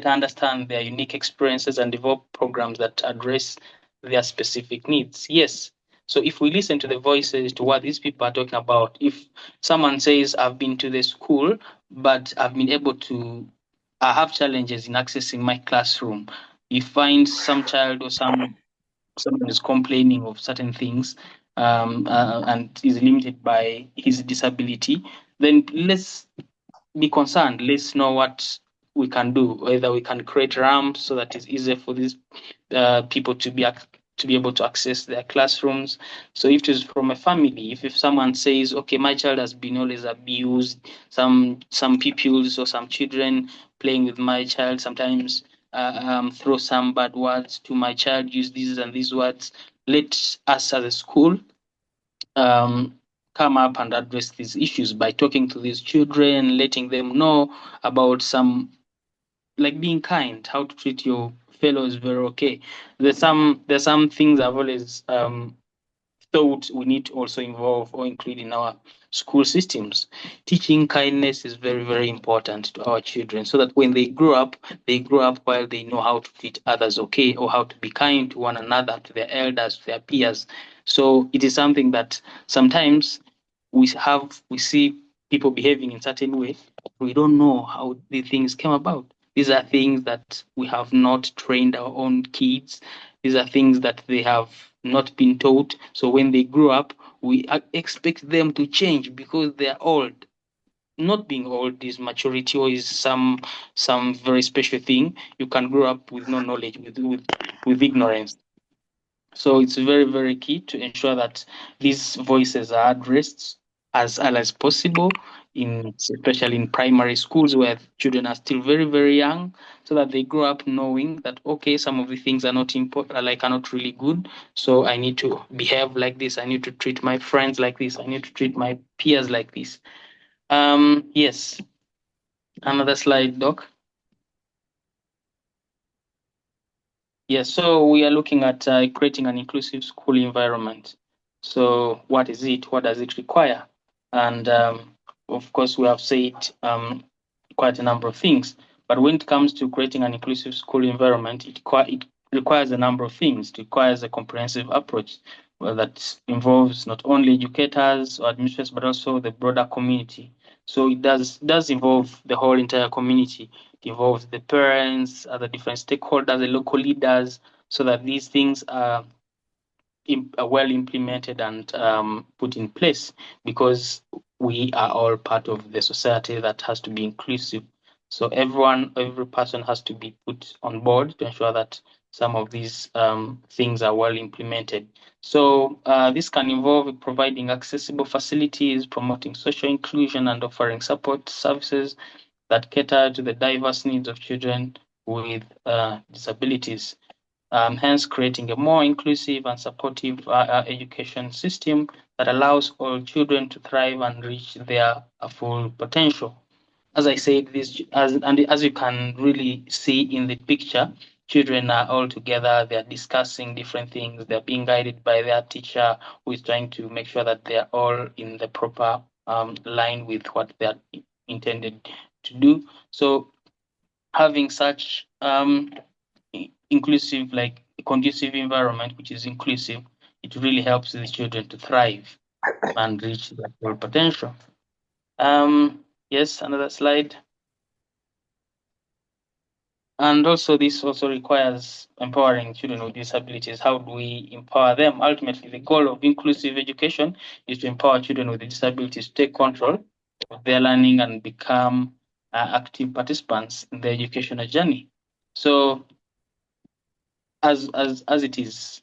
understand their unique experiences and develop programs that address their specific needs. Yes. So if we listen to the voices, to what these people are talking about, if someone says, I've been to the school, but I've been able to, I have challenges in accessing my classroom. You find some child or someone is complaining of certain things and is limited by his disability, then let's be concerned. Let's know what we can do. Whether we can create ramps so that it's easier for these people to be able to access their classrooms. So if it is from a family, if someone says, okay, my child has been always abused, some pupils or some children playing with my child sometimes throw some bad words to my child, use these and these words, let us as a school come up and address these issues by talking to these children, letting them know about some, like being kind, how to treat your fellows very okay. There's some things I've always thought we need to also involve or include in our school systems. Teaching kindness is very, very important to our children so that when they grow up while they know how to treat others okay, or how to be kind to one another, to their elders, to their peers. So it is something that sometimes we see people behaving in certain ways. We don't know how the things came about. These are things that we have not trained our own kids. These are things that they have not been taught. So when they grow up, we expect them to change because they are old. Not being old is maturity or is some very special thing. You can grow up with no knowledge, with ignorance. So it's very, very key to ensure that these voices are addressed as early as possible, especially in primary schools where children are still very, very young, so that they grow up knowing that, okay, some of the things are not important, are not really good. So I need to behave like this. I need to treat my friends like this. I need to treat my peers like this. Yes. Another slide, Doc. Yes, so we are looking at creating an inclusive school environment. So what is it? What does it require? And of course, we have said quite a number of things. But when it comes to creating an inclusive school environment, it requires a number of things. It requires a comprehensive approach that involves not only educators or administrators, but also the broader community. So it does involve the whole entire community. It involves the parents, other different stakeholders, the local leaders, so that these things are well implemented and put in place, because we are all part of the society that has to be inclusive. So every person has to be put on board to ensure that some of these things are well implemented. So this can involve providing accessible facilities, promoting social inclusion, and offering support services that cater to the diverse needs of children with disabilities. Hence creating a more inclusive and supportive education system that allows all children to thrive and reach their full potential. As I said, as you can really see in the picture, children are all together, they're discussing different things, they're being guided by their teacher, who is trying to make sure that they're all in the proper line with what they're intended to do. So having such inclusive, like a conducive environment, which is inclusive, it really helps the children to thrive and reach their full potential. Yes, another slide. And also this also requires empowering children with disabilities. How do we empower them? Ultimately, the goal of inclusive education is to empower children with disabilities to take control of their learning and become active participants in the educational journey. So as it is,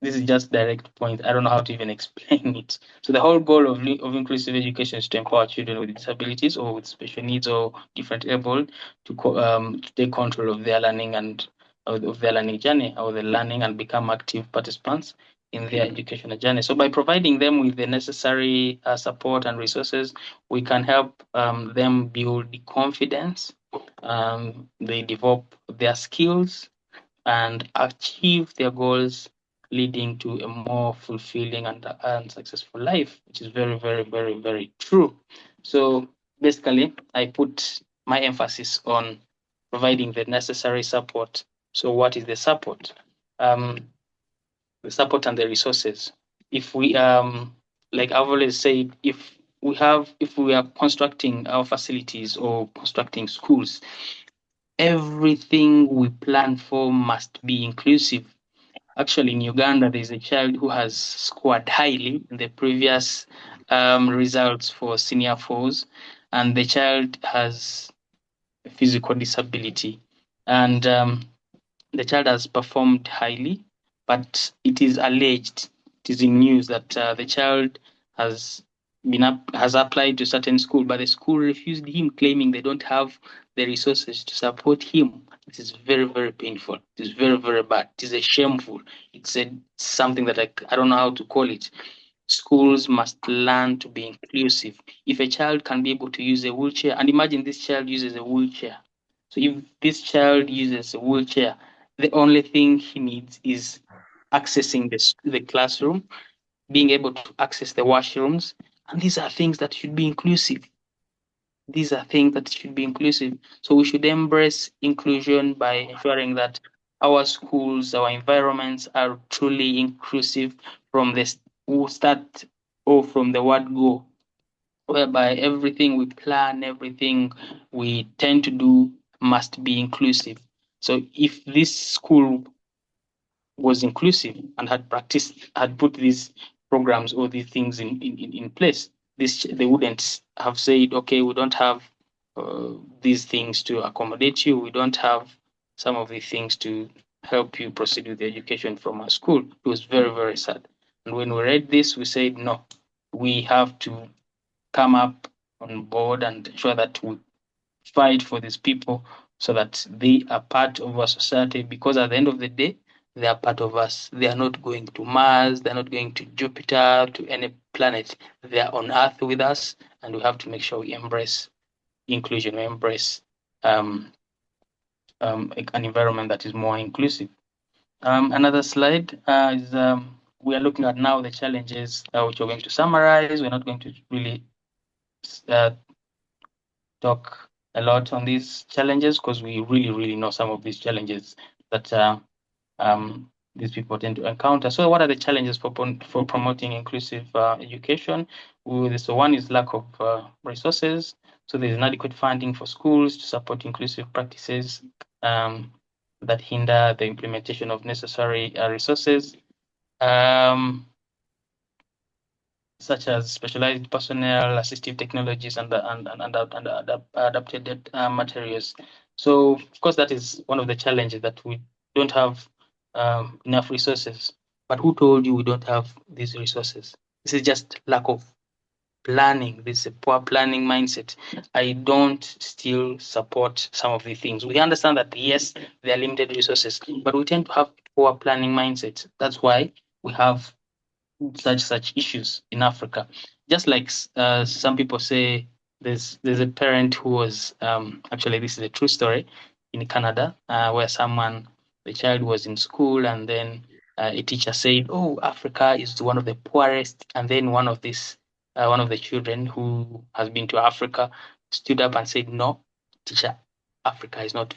this is just direct point. I don't know how to even explain it. So the whole goal of inclusive education is to empower children with disabilities or with special needs or different able to take control of their learning and of their learning journey, or the learning, and become active participants in their educational journey. So by providing them with the necessary support and resources, we can help them build the confidence, they develop their skills and achieve their goals, leading to a more fulfilling and successful life, which is very, very, very, very true. So basically, I put my emphasis on providing the necessary support. So what is the support? The support and the resources. If we like I've always said, if we are constructing our facilities or constructing schools, everything we plan for must be inclusive. Actually, in Uganda, there's a child who has scored highly in the previous results for senior fours, and the child has physical disability. And the child has performed highly, but it is alleged, it is in news that the child has applied to certain school, but the school refused him, claiming they don't have the resources to support him. It is very, very painful. It is very, very bad. It is shameful. It's something that I don't know how to call it. Schools must learn to be inclusive. If a child can be able to use a wheelchair, and imagine this child uses a wheelchair. So if this child uses a wheelchair, the only thing he needs is accessing the classroom, being able to access the washrooms. And these are things that should be inclusive. These are things that should be inclusive. So we should embrace inclusion by ensuring that our schools, our environments are truly inclusive from the start or from the word go, whereby everything we plan, everything we tend to do must be inclusive. So if this school was inclusive and had put these programs or these things in place, they wouldn't have said, okay, we don't have these things to accommodate you. We don't have some of these things to help you proceed with the education from our school. It was very, very sad. And when we read this, we said, no, we have to come up on board and ensure that we fight for these people so that they are part of our society, because at the end of the day, they are part of us. They are not going to Mars, they're not going to Jupiter, to any planet. They are on Earth with us, and we have to make sure we embrace inclusion, we embrace an environment that is more inclusive. Another slide is we are looking at now the challenges which we're going to summarize. We're not going to really talk a lot on these challenges because we really know some of these challenges that these people tend to encounter. So what are the challenges for promoting inclusive education? So one is lack of resources. So there's inadequate funding for schools to support inclusive practices that hinder the implementation of necessary resources, such as specialized personnel, assistive technologies, and adapted materials. So, of course, that is one of the challenges, that we don't have enough resources. But who told you we don't have these resources? This is just lack of planning. This is a poor planning mindset. I don't still support some of the things. We understand that, yes, there are limited resources, but we tend to have poor planning mindset. That's why we have such issues in Africa. Just like some people say, there's a parent who was actually, this is a true story, in Canada, where the child was in school, and then a teacher said, "Oh, Africa is one of the poorest." And then one of the children who has been to Africa stood up and said, "No, teacher, Africa is not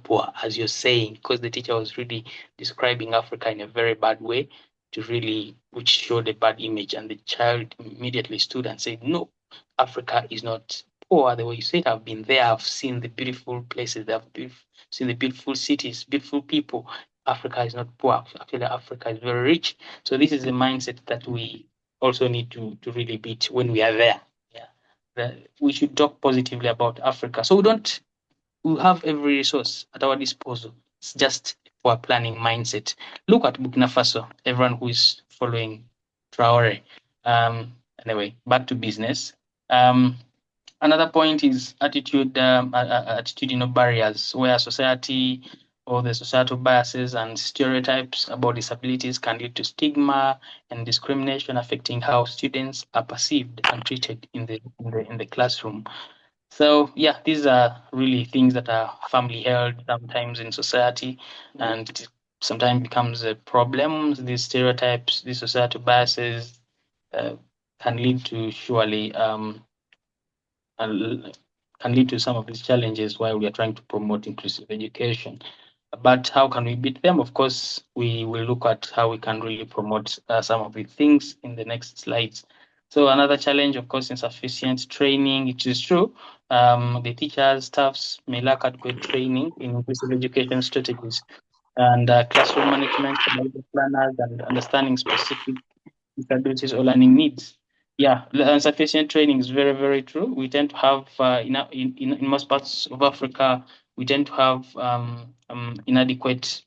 poor as you're saying," because the teacher was really describing Africa in a very bad way, which showed a bad image. And the child immediately stood and said, "No, Africa is not poor the way you said. I've been there. I've seen the beautiful places. I've seen the beautiful cities, beautiful people. Africa is not poor. Actually, Africa is very rich." So this is a mindset that we also need to really beat when we are there. Yeah, we should talk positively about Africa. So we have every resource at our disposal. It's just poor planning mindset. Look at Burkina Faso, everyone who is following Traore. Anyway, back to business. Another point is attitudinal barriers, where society or the societal biases and stereotypes about disabilities can lead to stigma and discrimination, affecting how students are perceived and treated in the classroom. So yeah, these are really things that are firmly held sometimes in society, and it sometimes becomes a problem. These stereotypes, these societal biases can lead to some of these challenges while we are trying to promote inclusive education. But how can we beat them? Of course, we will look at how we can really promote some of these things in the next slides. So another challenge, of course, insufficient training. It is true. The teachers, staffs may lack adequate training in inclusive education strategies and classroom management, planners, and understanding specific disabilities or learning needs. Yeah, insufficient training is very, very true. We tend to have in most parts of Africa, we tend to have inadequate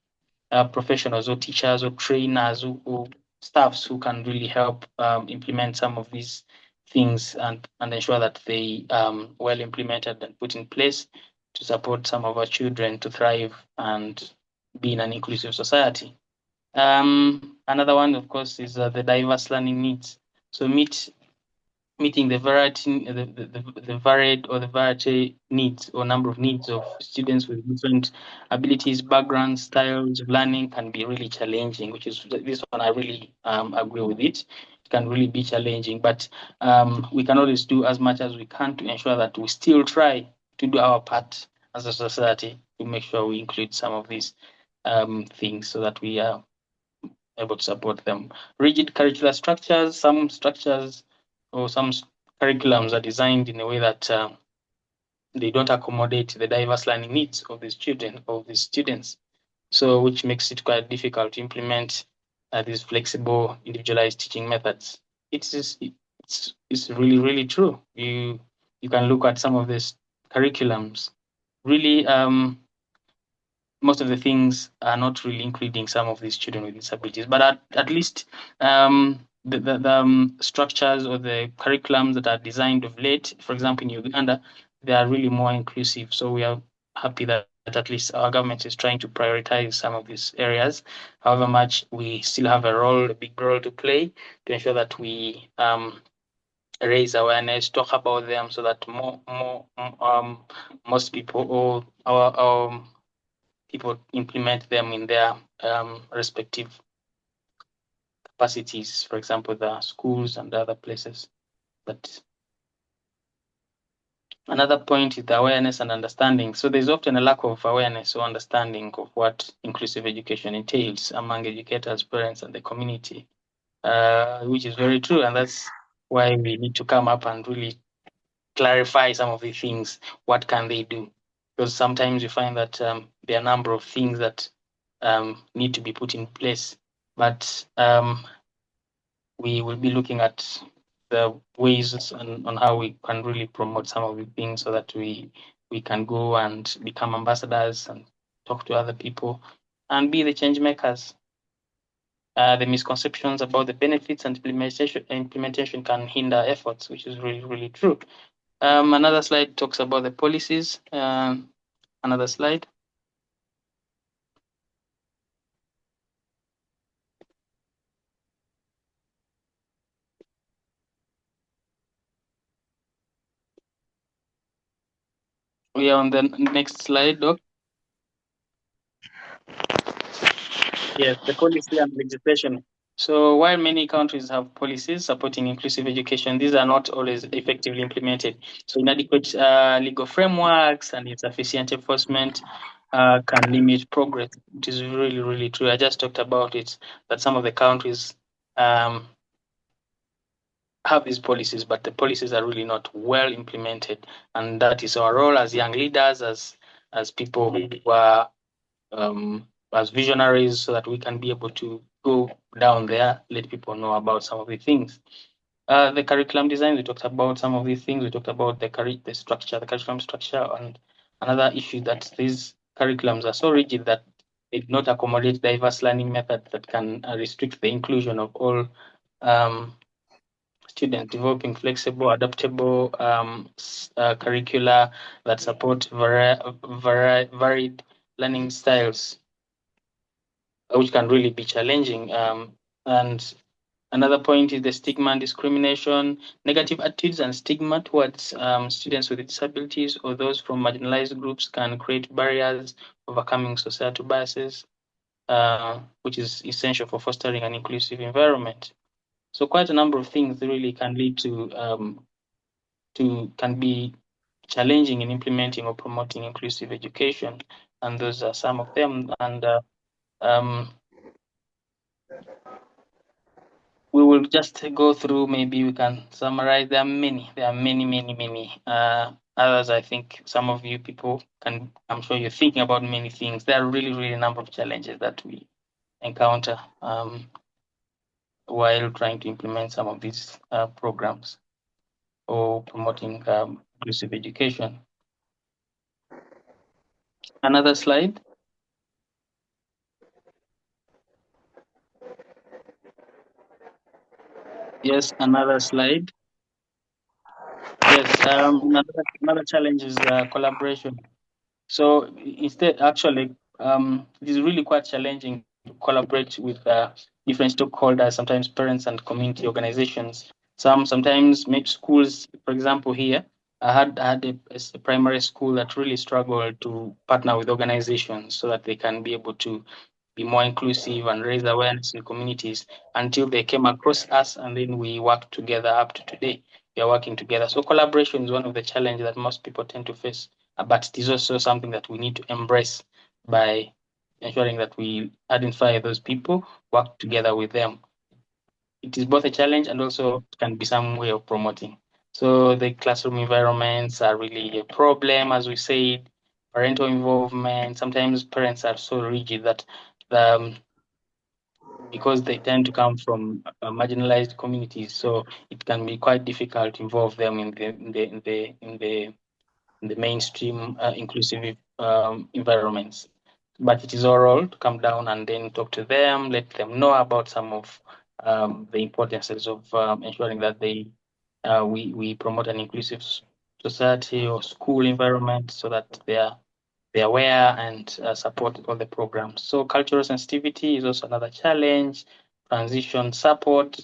professionals or teachers or trainers or staffs who can really help implement some of these things and ensure that they well implemented and put in place to support some of our children to thrive and be in an inclusive society. Another one, of course, is the diverse learning needs. So meeting the variety, the varied or the variety needs or number of needs of students with different abilities, backgrounds, styles of learning can be really challenging, which is this one I really agree with it. It can really be challenging, but we can always do as much as we can to ensure that we still try to do our part as a society to make sure we include some of these things so that we are able to support them. Rigid curricular structures, some structures or some curriculums are designed in a way that they don't accommodate the diverse learning needs of these children, of these students. So which makes it quite difficult to implement these flexible, individualized teaching methods. It's really, really true. You can look at some of these curriculums. Really, most of the things are not really including some of these children with disabilities, but at least the structures or the curriculums that are designed of late, for example, in Uganda, they are really more inclusive. So we are happy that at least our government is trying to prioritize some of these areas. However much we still have a big role to play to ensure that we raise awareness, talk about them so that most people or our people implement them in their respective capacities, for example, the schools and other places. But another point is the awareness and understanding. So there's often a lack of awareness or understanding of what inclusive education entails among educators, parents, and the community, which is very true. And that's why we need to come up and really clarify some of the things. What can they do? Because sometimes you find that there are a number of things that need to be put in place, but we will be looking at the ways on how we can really promote some of the things so that we can go and become ambassadors and talk to other people and be the change makers. The misconceptions about the benefits and implementation can hinder efforts, which is really, really true. Another slide talks about the policies. Another slide. We are on the next slide, Doc. Yes, the policy and legislation. So while many countries have policies supporting inclusive education, these are not always effectively implemented. So inadequate legal frameworks and insufficient enforcement can limit progress, which is really, really true. I just talked about it, that some of the countries have these policies, but the policies are really not well implemented. And that is our role as young leaders, as people who are as visionaries, so that we can be able to go down there, let people know about some of the things. The curriculum design, we talked about some of these things. We talked about the curriculum structure, and another issue that these curriculums are so rigid that they do not accommodate diverse learning methods that can restrict the inclusion of all students, developing flexible, adaptable curricula that support varied learning styles, which can really be challenging. And another point is the stigma and discrimination. Negative attitudes and stigma towards students with disabilities or those from marginalized groups can create barriers, overcoming societal biases, which is essential for fostering an inclusive environment. So quite a number of things really can lead to can be challenging in implementing or promoting inclusive education, and those are some of them. And we will just go through. Maybe we can summarize. There are many. Others, I think some of you people can. I'm sure you're thinking about many things. There are really, really a number of challenges that we encounter. while trying to implement some of these programs or promoting inclusive education. Another slide. Yes, another slide. Yes, another challenge is collaboration. So instead, actually, it is really quite challenging to collaborate with different stakeholders, sometimes parents and community organizations. Sometimes maybe schools, for example, here, I had a primary school that really struggled to partner with organizations so that they can be able to be more inclusive and raise awareness in communities until they came across us, and then we worked together up to today. We are working together. So collaboration is one of the challenges that most people tend to face, but it is also something that we need to embrace by ensuring that we identify those people, work together with them. It is both a challenge and also can be some way of promoting. So the classroom environments are really a problem, as we said. Parental involvement. Sometimes parents are so rigid that because they tend to come from marginalized communities, so it can be quite difficult to involve them in the mainstream inclusive environments. But it is all right to come down and then talk to them, let them know about some of the importances of ensuring that we promote an inclusive society or school environment so that they're aware and support all the programs. So cultural sensitivity is also another challenge. Transition support.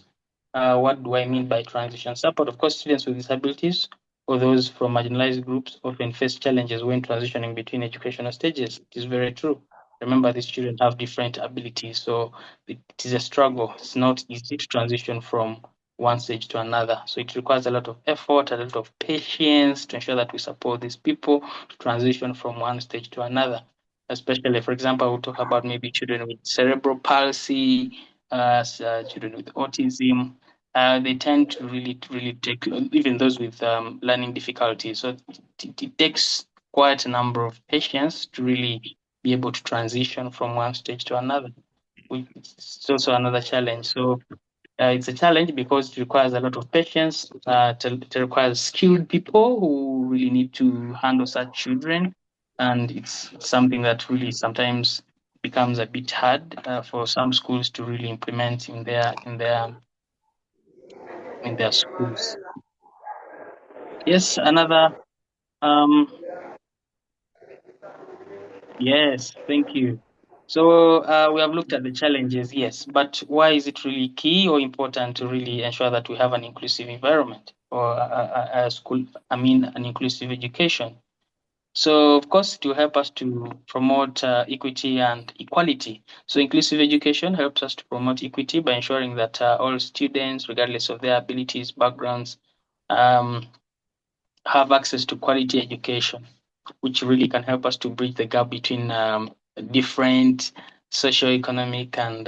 What do I mean by transition support? Of course, students with disabilities or those from marginalized groups often face challenges when transitioning between educational stages. It is very true. Remember, these children have different abilities, so it is a struggle. It's not easy to transition from one stage to another. So it requires a lot of effort, a lot of patience to ensure that we support these people to transition from one stage to another. Especially, for example, we'll talk about maybe children with cerebral palsy, children with autism. They tend to really take, even those with learning difficulties. So it takes quite a number of patience to really be able to transition from one stage to another, which is also another challenge. So it's a challenge because it requires a lot of patience. It requires skilled people who really need to handle such children, and it's something that really sometimes becomes a bit hard for some schools to really implement in their schools. Yes, another. Yes, thank you. So we have looked at the challenges, yes, but why is it really key or important to really ensure that we have an inclusive environment or a school, an inclusive education? So, of course, it will help us to promote equity and equality. So, inclusive education helps us to promote equity by ensuring that all students, regardless of their abilities, backgrounds, have access to quality education, which really can help us to bridge the gap between different socioeconomic and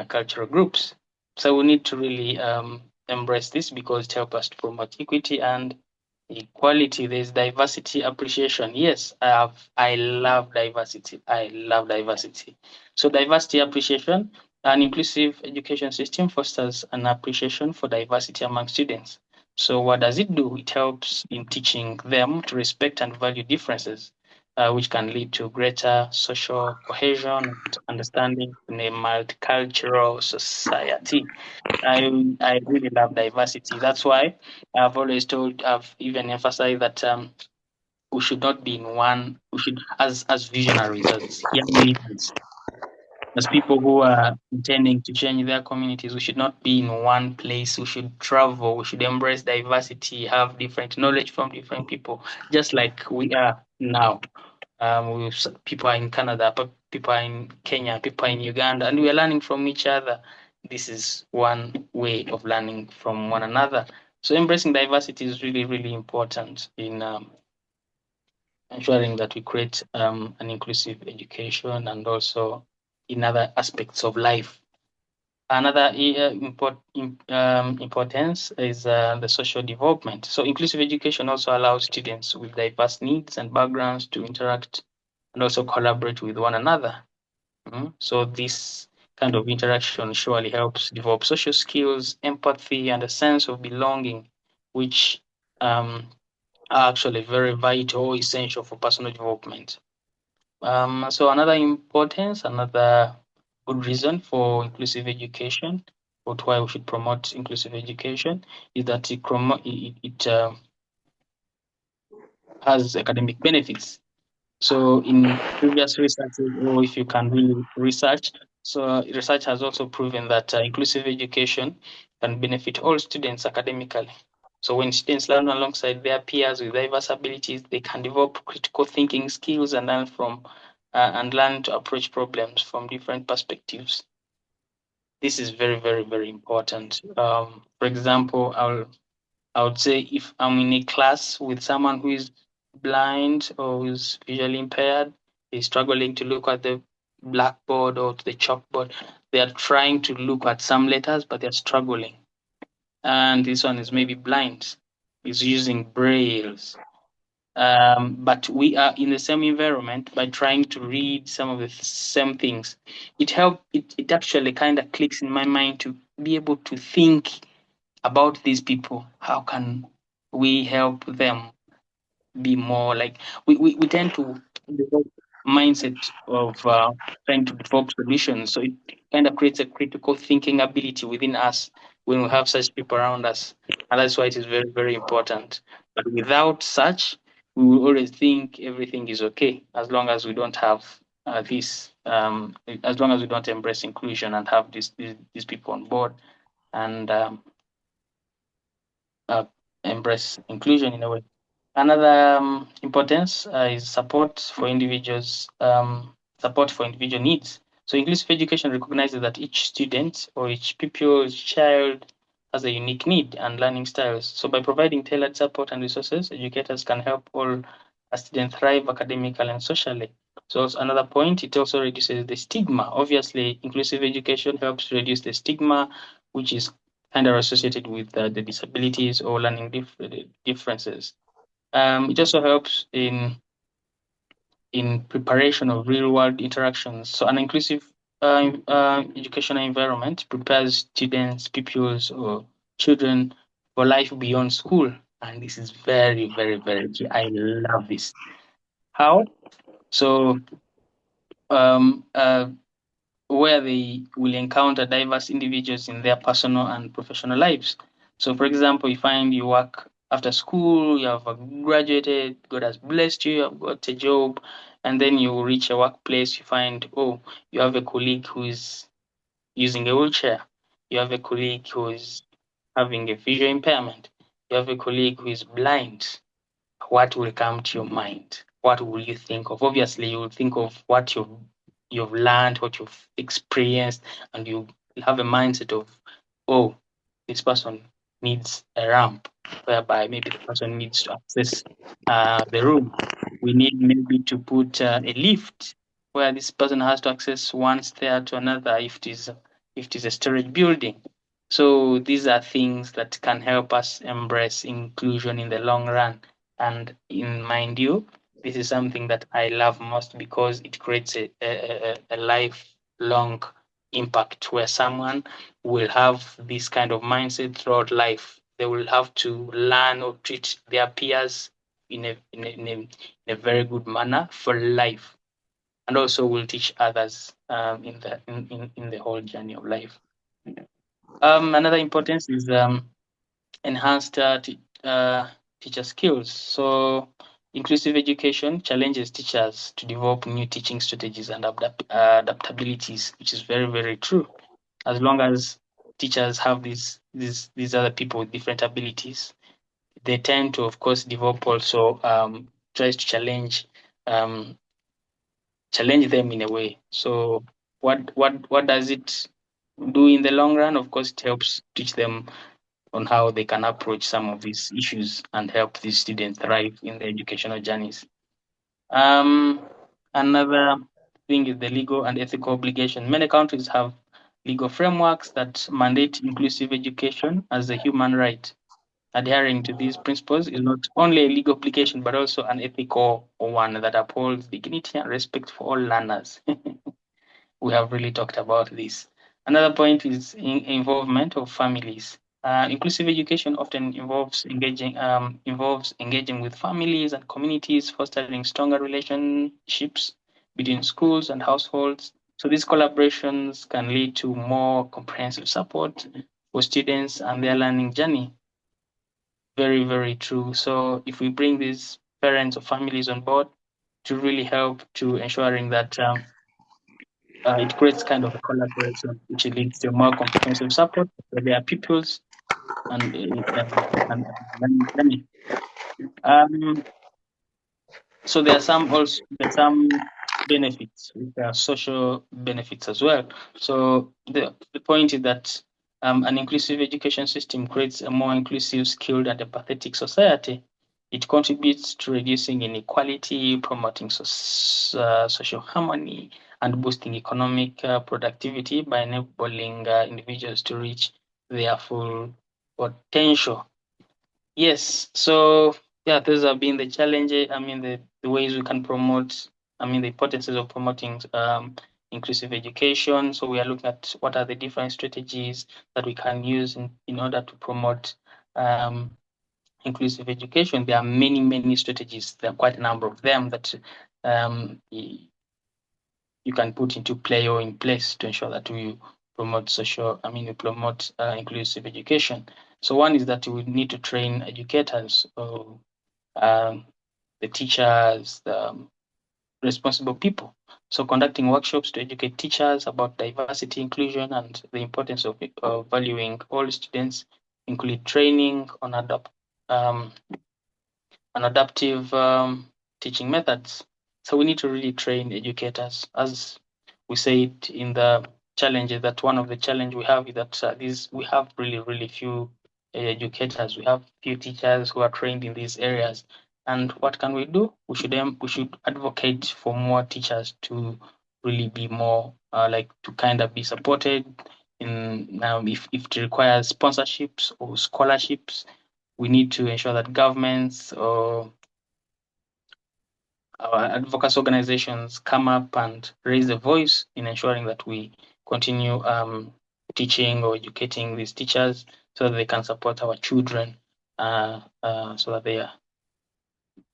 cultural groups. So we need to really embrace this because it helps us to promote equity and equality. There's diversity appreciation. Yes, I love diversity. I love diversity. So diversity appreciation, an inclusive education system fosters an appreciation for diversity among students. So what does it do? It helps in teaching them to respect and value differences, which can lead to greater social cohesion and understanding in a multicultural society. I really love diversity. That's why I've even emphasized that we should not be in one. We should, as visionaries, as young leaders, as people who are intending to change their communities, we should not be in one place. We should travel. We should embrace diversity, have different knowledge from different people, just like we are now. People are in Canada, people are in Kenya, people are in Uganda, and we are learning from each other. This is one way of learning from one another. So embracing diversity is really, really important in ensuring that we create an inclusive education and also in other aspects of life. Another importance is the social development. So inclusive education also allows students with diverse needs and backgrounds to interact and also collaborate with one another. So this kind of interaction surely helps develop social skills, empathy, and a sense of belonging, which are actually very vital, essential for personal development. So another good reason for inclusive education, or why we should promote inclusive education, is that it has academic benefits. So in previous researches, or if you can really research, so research has also proven that inclusive education can benefit all students academically. So when students learn alongside their peers with diverse abilities, they can develop critical thinking skills and learn to approach problems from different perspectives. This is very, very, very important. For example, I would say if I'm in a class with someone who is blind or who's visually impaired, is struggling to look at the blackboard or the chalkboard, they are trying to look at some letters, but they're struggling. And this one is maybe blind, is using brailles. But we are in the same environment by trying to read some of the same things. It actually kind of clicks in my mind to be able to think about these people. How can we help them be more like we tend to develop mindset of trying to develop solutions. So it kind of creates a critical thinking ability within us when we have such people around us. And that's why it is very, very important. But without such, we will always think everything is okay as long as we don't have as long as we don't embrace inclusion and have these people on board and embrace inclusion in a way. Another importance is support for individuals, support for individual needs. So inclusive education recognizes that each student or each pupil, each child has a unique need and learning styles. So by providing tailored support and resources, educators can help all students thrive academically and socially. So another point, it also reduces the stigma. Obviously, inclusive education helps reduce the stigma, which is kind of associated with the disabilities or learning differences. It also helps in preparation of real-world interactions. So an inclusive educational environment prepares students, pupils, or children for life beyond school. And this is very, very, very key. I love this. How? So where they will encounter diverse individuals in their personal and professional lives. So, for example, you find you work after school, you have graduated, God has blessed you, you have got a job, and then you reach a workplace, you find, oh, you have a colleague who is using a wheelchair, you have a colleague who is having a visual impairment, you have a colleague who is blind. What will come to your mind? What will you think of? Obviously, you will think of what you've learned, what you've experienced, and you have a mindset of, oh, this person needs a ramp, whereby maybe the person needs to access the room. We need maybe to put a lift where this person has to access one stair to another if it is a storage building. So these are things that can help us embrace inclusion in the long run. And in mind you, this is something that I love most because it creates a lifelong impact where someone will have this kind of mindset throughout life. They will have to learn or treat their peers in a very good manner for life, and also will teach others in the whole journey of life. Another importance is enhanced teacher skills. So inclusive education challenges teachers to develop new teaching strategies and adaptabilities, which is very, very true. As long as teachers have these other people with different abilities, they tend to, of course, develop also tries to challenge them in a way. So what does it do in the long run? Of course, it helps teach them on how they can approach some of these issues and help these students thrive in their educational journeys. Another thing is the legal and ethical obligation. Many countries have legal frameworks that mandate inclusive education as a human right. Adhering to these principles is not only a legal obligation, but also an ethical one that upholds dignity and respect for all learners. we have really talked about this. Another point is involvement of families. Inclusive education often involves engaging with families and communities, fostering stronger relationships between schools and households. So these collaborations can lead to more comprehensive support for students and their learning journey. Very, very true. So if we bring these parents or families on board to really help to ensuring that it creates kind of a collaboration, which leads to more comprehensive support for their pupils and learning. So there are some benefits, there are social benefits as well. So the point is that an inclusive education system creates a more inclusive, skilled, and empathetic society. It contributes to reducing inequality, promoting social harmony, and boosting economic productivity by enabling individuals to reach their full potential. Yes, so yeah, those have been the challenges. I mean, the ways we can promote, I mean, the importances of promoting inclusive education. So we are looking at what are the different strategies that we can use in order to promote inclusive education. There are many, many strategies. There are quite a number of them that you can put into play or in place to ensure that we promote inclusive education. So one is that we need to train educators, the teachers, the responsible people. So conducting workshops to educate teachers about diversity, inclusion, and the importance of valuing all students, include training on adaptive teaching methods. So we need to really train educators. As we said in the challenges, that one of the challenge we have is that we have really, really few educators. We have few teachers who are trained in these areas. And what can we do? We should advocate for more teachers to really be more to kind of be supported in if it requires sponsorships or scholarships. We need to ensure that governments or our advocacy organizations come up and raise a voice in ensuring that we continue teaching or educating these teachers so that they can support our children, so that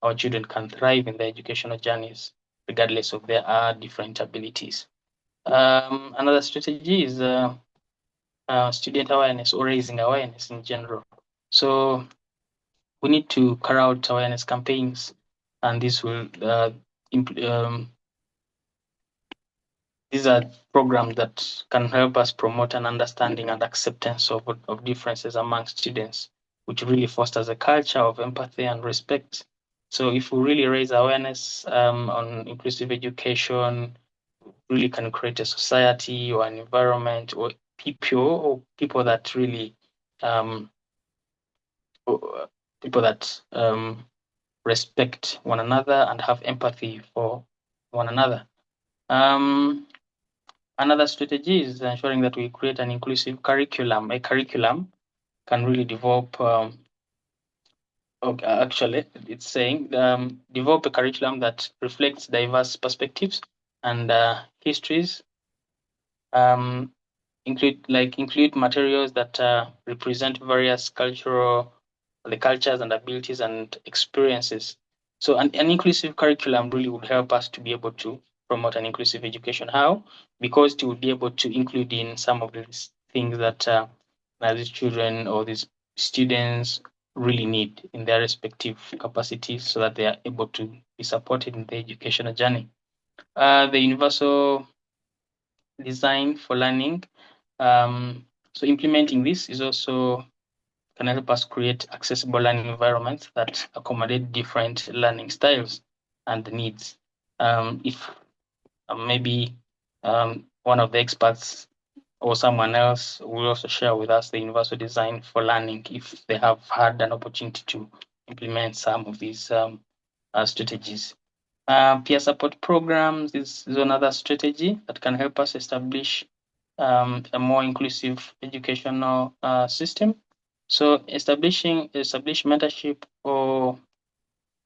our children can thrive in their educational journeys, regardless of their different abilities. Another strategy is student awareness or raising awareness in general. So we need to carry out awareness campaigns, and this will these are programs that can help us promote an understanding and acceptance of differences among students, which really fosters a culture of empathy and respect. So if we really raise awareness on inclusive education, really can create a society or an environment or people that really respect one another and have empathy for one another. Another strategy is ensuring that we create an inclusive curriculum. A curriculum can really develop, actually, it's saying, develop a curriculum that reflects diverse perspectives and histories. Include materials that represent various cultures and abilities and experiences. So an inclusive curriculum really would help us to be able to promote an inclusive education. How? Because it would be able to include in some of these things that these children or these students really need in their respective capacities so that they are able to be supported in their educational journey. The universal design for learning. So implementing this is also can help us create accessible learning environments that accommodate different learning styles and needs. If maybe one of the experts or someone else will also share with us the universal design for learning if they have had an opportunity to implement some of these strategies. Peer support programs is another strategy that can help us establish a more inclusive educational system. So establish mentorship or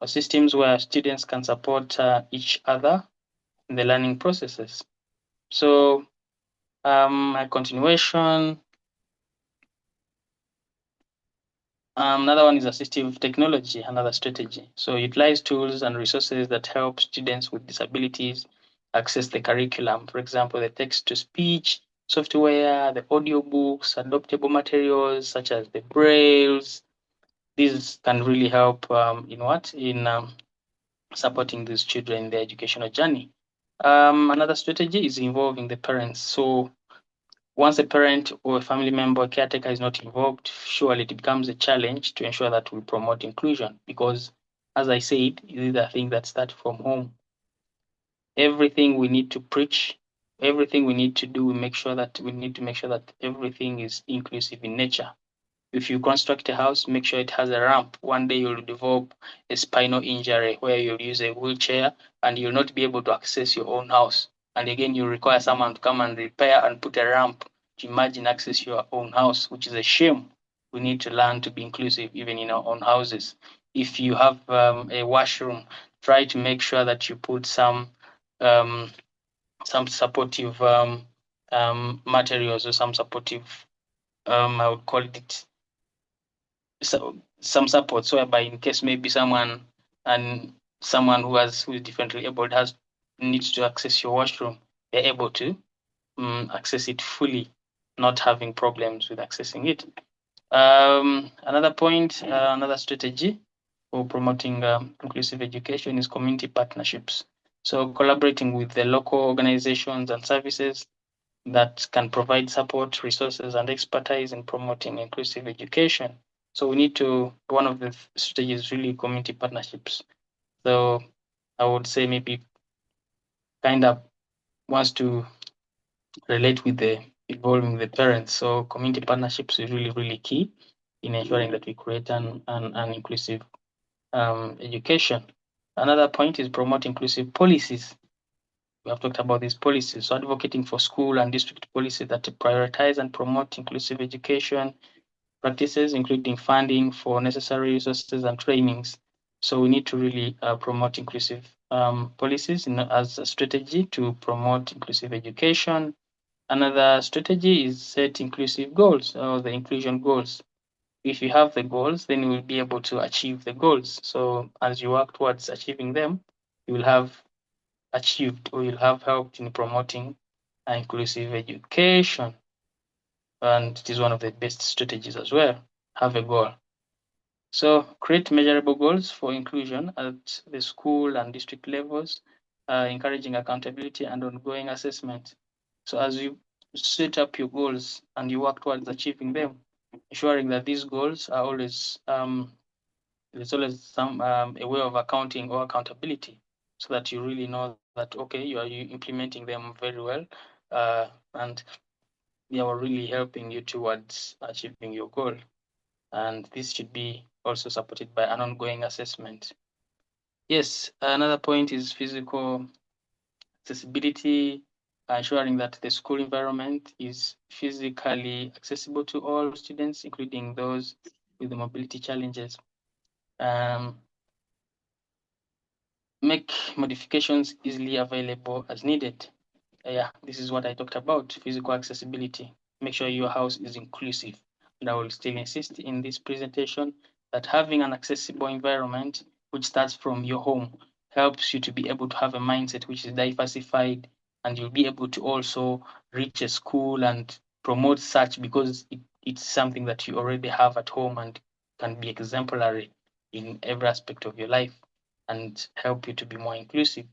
systems where students can support each other in the learning processes. So a continuation. Another one is assistive technology, another strategy. So utilize tools and resources that help students with disabilities access the curriculum. For example, the text-to-speech software, the audiobooks, adoptable materials such as the brailles. These can really help in supporting these children in their educational journey. Another strategy is involving the parents. So once a parent or a family member or caretaker is not involved, surely it becomes a challenge to ensure that we promote inclusion because, as I said, these are things that start from home. Everything we need to preach, everything we need to do, we need to make sure that everything is inclusive in nature. If you construct a house, make sure it has a ramp. One day you'll develop a spinal injury where you'll use a wheelchair and you'll not be able to access your own house. And again, you require someone to come and repair and put a ramp to imagine access your own house, which is a shame. We need to learn to be inclusive even in our own houses. If you have a washroom, try to make sure that you put some supportive materials or some supportive, I would call it some support, so whereby in case maybe someone who is differently abled needs to access your washroom, they're able to access it fully, not having problems with accessing it. Another point, another strategy for promoting inclusive education is community partnerships. So collaborating with the local organizations and services that can provide support, resources, and expertise in promoting inclusive education. So we need to, one of the strategies is really community partnerships. So I would say maybe kind of wants to relate with the involving the parents. So community partnerships is really, really key in ensuring that we create an inclusive education. Another point is promote inclusive policies. We have talked about these policies. So advocating for school and district policies that prioritize and promote inclusive education practices, including funding for necessary resources and trainings. So we need to really promote inclusive policies as a strategy to promote inclusive education. Another strategy is set inclusive goals or the inclusion goals. If you have the goals, then you will be able to achieve the goals. So as you work towards achieving them, you will have achieved or you'll have helped in promoting inclusive education. And it is one of the best strategies as well. Have a goal. So create measurable goals for inclusion at the school and district levels, encouraging accountability and ongoing assessment. So as you set up your goals and you work towards achieving them, ensuring that these goals are always there's always some a way of accounting or accountability, so that you really know that okay, you are implementing them very well, and they are really helping you towards achieving your goal. And this should be also supported by an ongoing assessment. Yes, another point is physical accessibility, ensuring that the school environment is physically accessible to all students, including those with the mobility challenges. Make modifications easily available as needed. Yeah, this is what I talked about, physical accessibility. Make sure your house is inclusive. And I will still insist in this presentation that having an accessible environment, which starts from your home, helps you to be able to have a mindset which is diversified, and you'll be able to also reach a school and promote such because it's something that you already have at home and can be exemplary in every aspect of your life and help you to be more inclusive.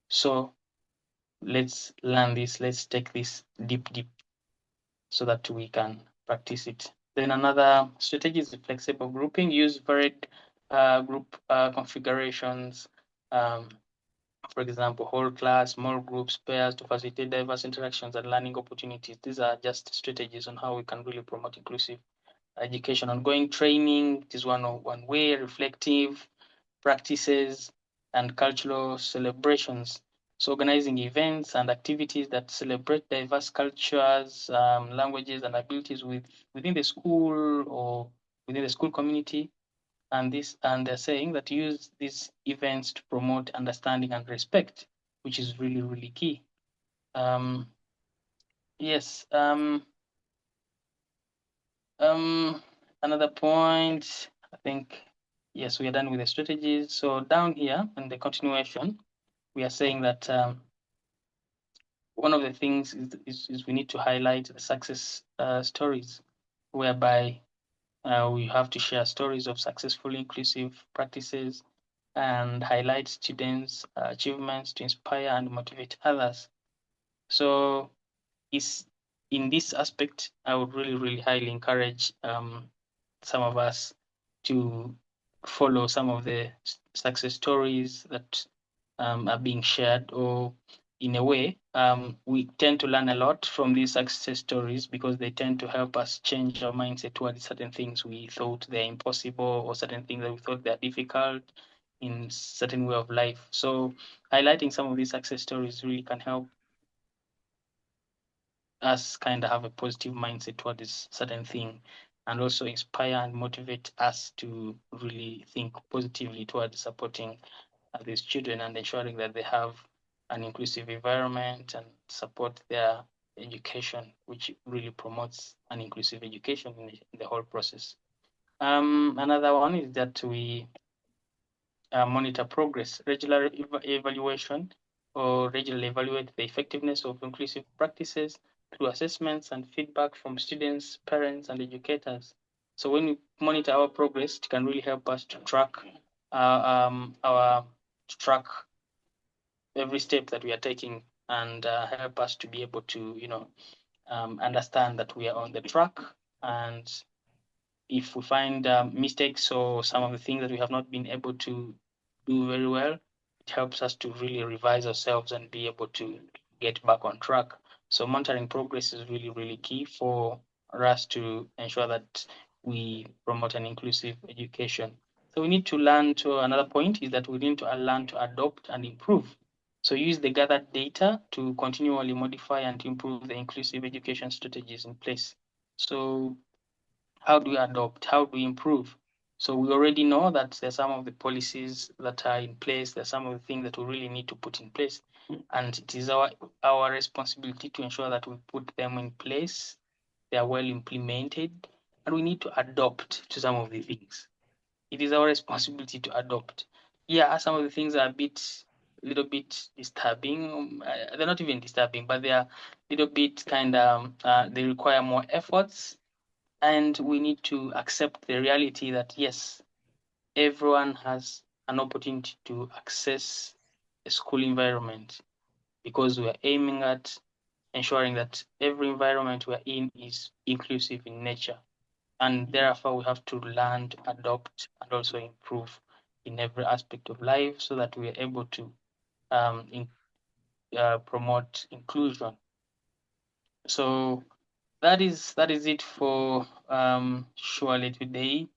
So let's learn this, let's take this deep so that we can practice it. Then another strategy is flexible grouping. Use varied group configurations. For example, whole class, small groups, pairs to facilitate diverse interactions and learning opportunities. These are just strategies on how we can really promote inclusive education. Ongoing training is one way, reflective practices, and cultural celebrations. So organizing events and activities that celebrate diverse cultures, languages, and abilities within the school or within the school community. And they're saying that use these events to promote understanding and respect, which is really, really key. Yes. Another point, I think, yes, we are done with the strategies. So down here in the continuation, we are saying that one of the things is we need to highlight the success stories, whereby we have to share stories of successful inclusive practices and highlight students' achievements to inspire and motivate others. So is in this aspect, I would really highly encourage some of us to follow some of the success stories that are being shared, or in a way, we tend to learn a lot from these success stories because they tend to help us change our mindset towards certain things we thought they're impossible, or certain things that we thought they're difficult in certain way of life. So highlighting some of these success stories really can help us kind of have a positive mindset toward this certain thing, and also inspire and motivate us to really think positively towards supporting these children and ensuring that they have an inclusive environment and support their education, which really promotes an inclusive education in the whole process. Another one is that we monitor progress, regular evaluation, or regularly evaluate the effectiveness of inclusive practices through assessments and feedback from students, parents, and educators. So when we monitor our progress, it can really help us to track every step that we are taking, and help us to be able to, understand that we are on the track. And if we find mistakes or some of the things that we have not been able to do very well, it helps us to really revise ourselves and be able to get back on track. So monitoring progress is really key for us to ensure that we promote an inclusive education. So we need to learn to, another point is that we need to learn to adopt and improve. So use the gathered data to continually modify and improve the inclusive education strategies in place. So how do we adopt? How do we improve? So we already know that there's some of the policies that are in place. There's some of the things that we really need to put in place. And it is our responsibility to ensure that we put them in place. They are well implemented. And we need to adopt to some of the things. It is our responsibility to adopt. Yeah, some of the things are a little bit disturbing. They're not even disturbing, but they are a little bit kind of, they require more efforts. And we need to accept the reality that, yes, everyone has an opportunity to access a school environment, because we are aiming at ensuring that every environment we're in is inclusive in nature. And therefore, we have to learn to adopt and also improve in every aspect of life so that we are able to promote inclusion. So that is it for surely today,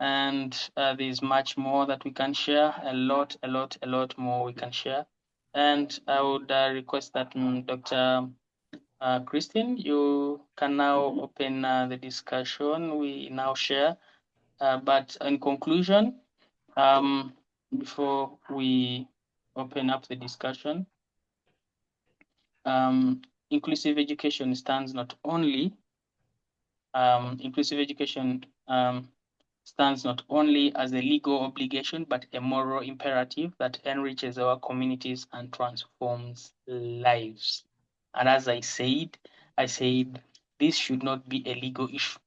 and there's much more that we can share. A lot more we can share, and I would request that Dr. Christine, you can now open the discussion we now share. But in conclusion, before we open up the discussion, inclusive education stands not only stands not only as a legal obligation, but a moral imperative that enriches our communities and transforms lives. And as I said, this should not be a legal issue.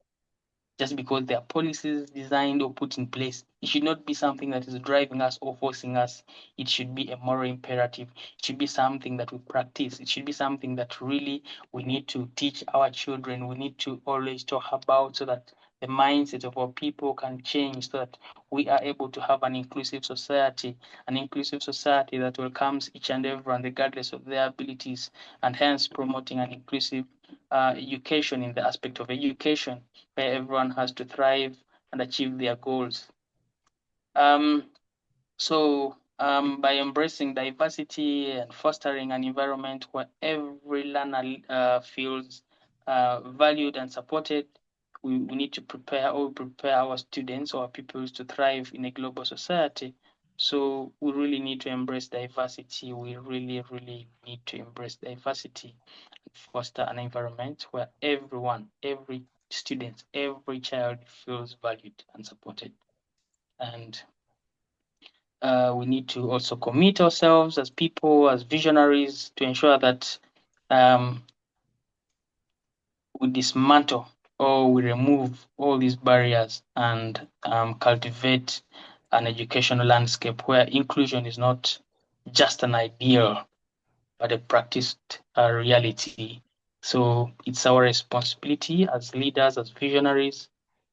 Just because there are policies designed or put in place, it should not be something that is driving us or forcing us. It should be a moral imperative. It should be something that we practice. It should be something that really we need to teach our children. We need to always talk about, so that the mindset of our people can change, so that we are able to have an inclusive society that welcomes each and everyone regardless of their abilities, and hence promoting an inclusive education in the aspect of education, where everyone has to thrive and achieve their goals. By embracing diversity and fostering an environment where every learner feels valued and supported, we need to prepare our students or our pupils to thrive in a global society. So we really need to embrace diversity. We really, really need to embrace diversity and foster an environment where everyone, every student, every child feels valued and supported. And we need to also commit ourselves as people, as visionaries, to ensure that we dismantle or we remove all these barriers and cultivate an educational landscape where inclusion is not just an ideal, but a practiced reality. So it's our responsibility as leaders, as visionaries,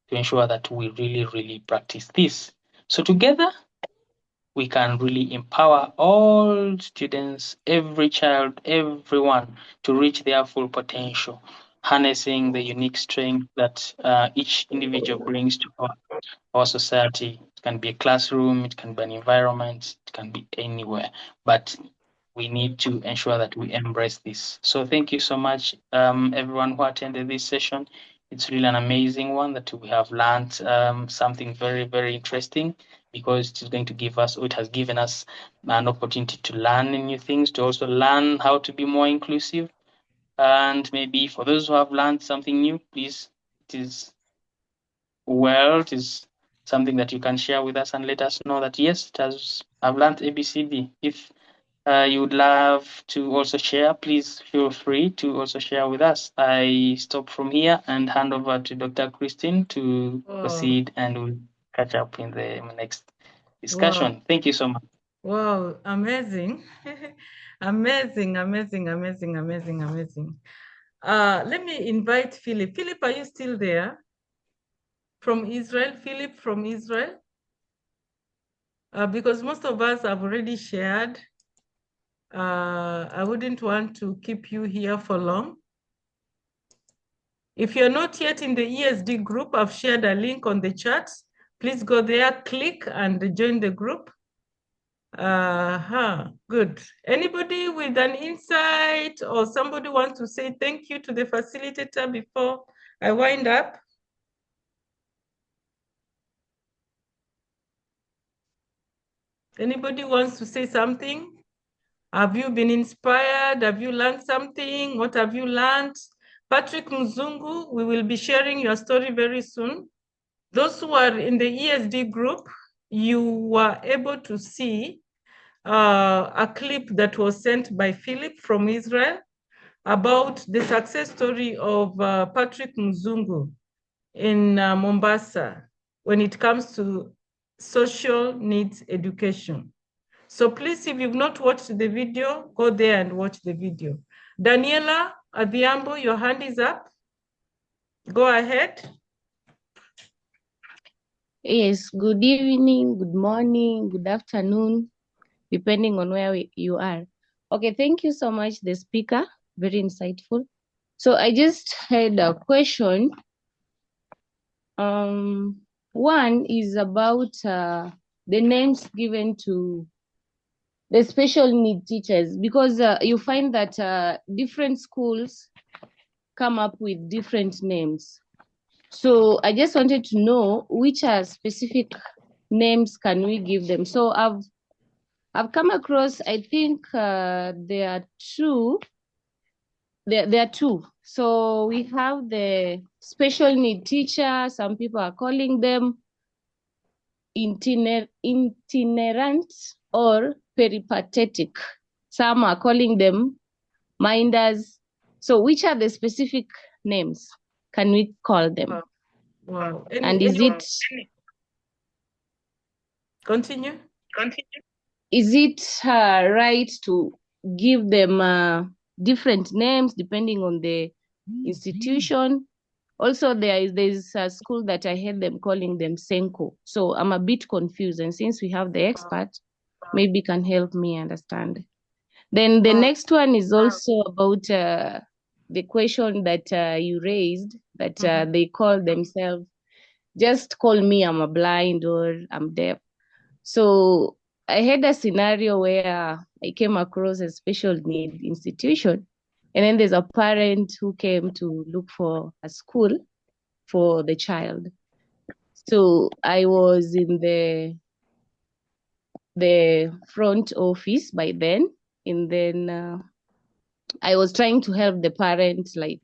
to ensure that we really, really practice this. So together, we can really empower all students, every child, everyone to reach their full potential, harnessing the unique strength that each individual brings to our society. It can be a classroom, it can be an environment, it can be anywhere, but we need to ensure that we embrace this. So thank you so much, everyone who attended this session. It's really an amazing one that we have learned something very, very interesting, because it is going to give us, or it has given us an opportunity to learn new things, to also learn how to be more inclusive. And maybe for those who have learned something new, please, it is something that you can share with us and let us know that, yes, I've learned ABCD. If you would love to also share, please feel free to also share with us. I stop from here and hand over to Dr. Christine to proceed, and we'll catch up in the next discussion. Wow. Thank you so much. Wow, amazing. Amazing, amazing, amazing, amazing, amazing. Let me invite Philip. Philip, are you still there? From Israel, Philip from Israel? Because most of us have already shared. I wouldn't want to keep you here for long. If you're not yet in the ESD group, I've shared a link on the chat. Please go there, click and join the group. Good. Anybody with an insight or somebody wants to say thank you to the facilitator before I wind up? Anybody wants to say something? Have you been inspired? Have you learned something? What have you learned? Patrick Mzungu, we will be sharing your story very soon. Those who are in the ESD group, you were able to see a clip that was sent by Philip from Israel about the success story of Patrick Mzungu in Mombasa when it comes to social needs education. So please, if you've not watched the video, go there and watch the video. Daniela Adhiambo, your hand is up. Go ahead. Yes, good evening, good morning, good afternoon, depending on where you are. Okay, thank you so much, the speaker, very insightful. So I just had a question. One is about the names given to the special need teachers, because you find that different schools come up with different names. So I just wanted to know which are specific names can we give them. So I've come across, I think there are two. There are two. So we have the special need teacher. Some people are calling them itinerant or peripatetic. Some are calling them minders. So which are the specific names can we call them? Wow. And is it... Continue. Is it right to give them different names depending on the institution? Also, there's a school that I heard them calling them Senko. So I'm a bit confused. And since we have the expert, maybe can help me understand. Then the next one is also about the question that you raised, that they call themselves, just call me, I'm a blind or I'm deaf. So I had a scenario where I came across a special need institution, and then there's a parent who came to look for a school for the child. So I was in the the front office by then, and then I was trying to help the parents, like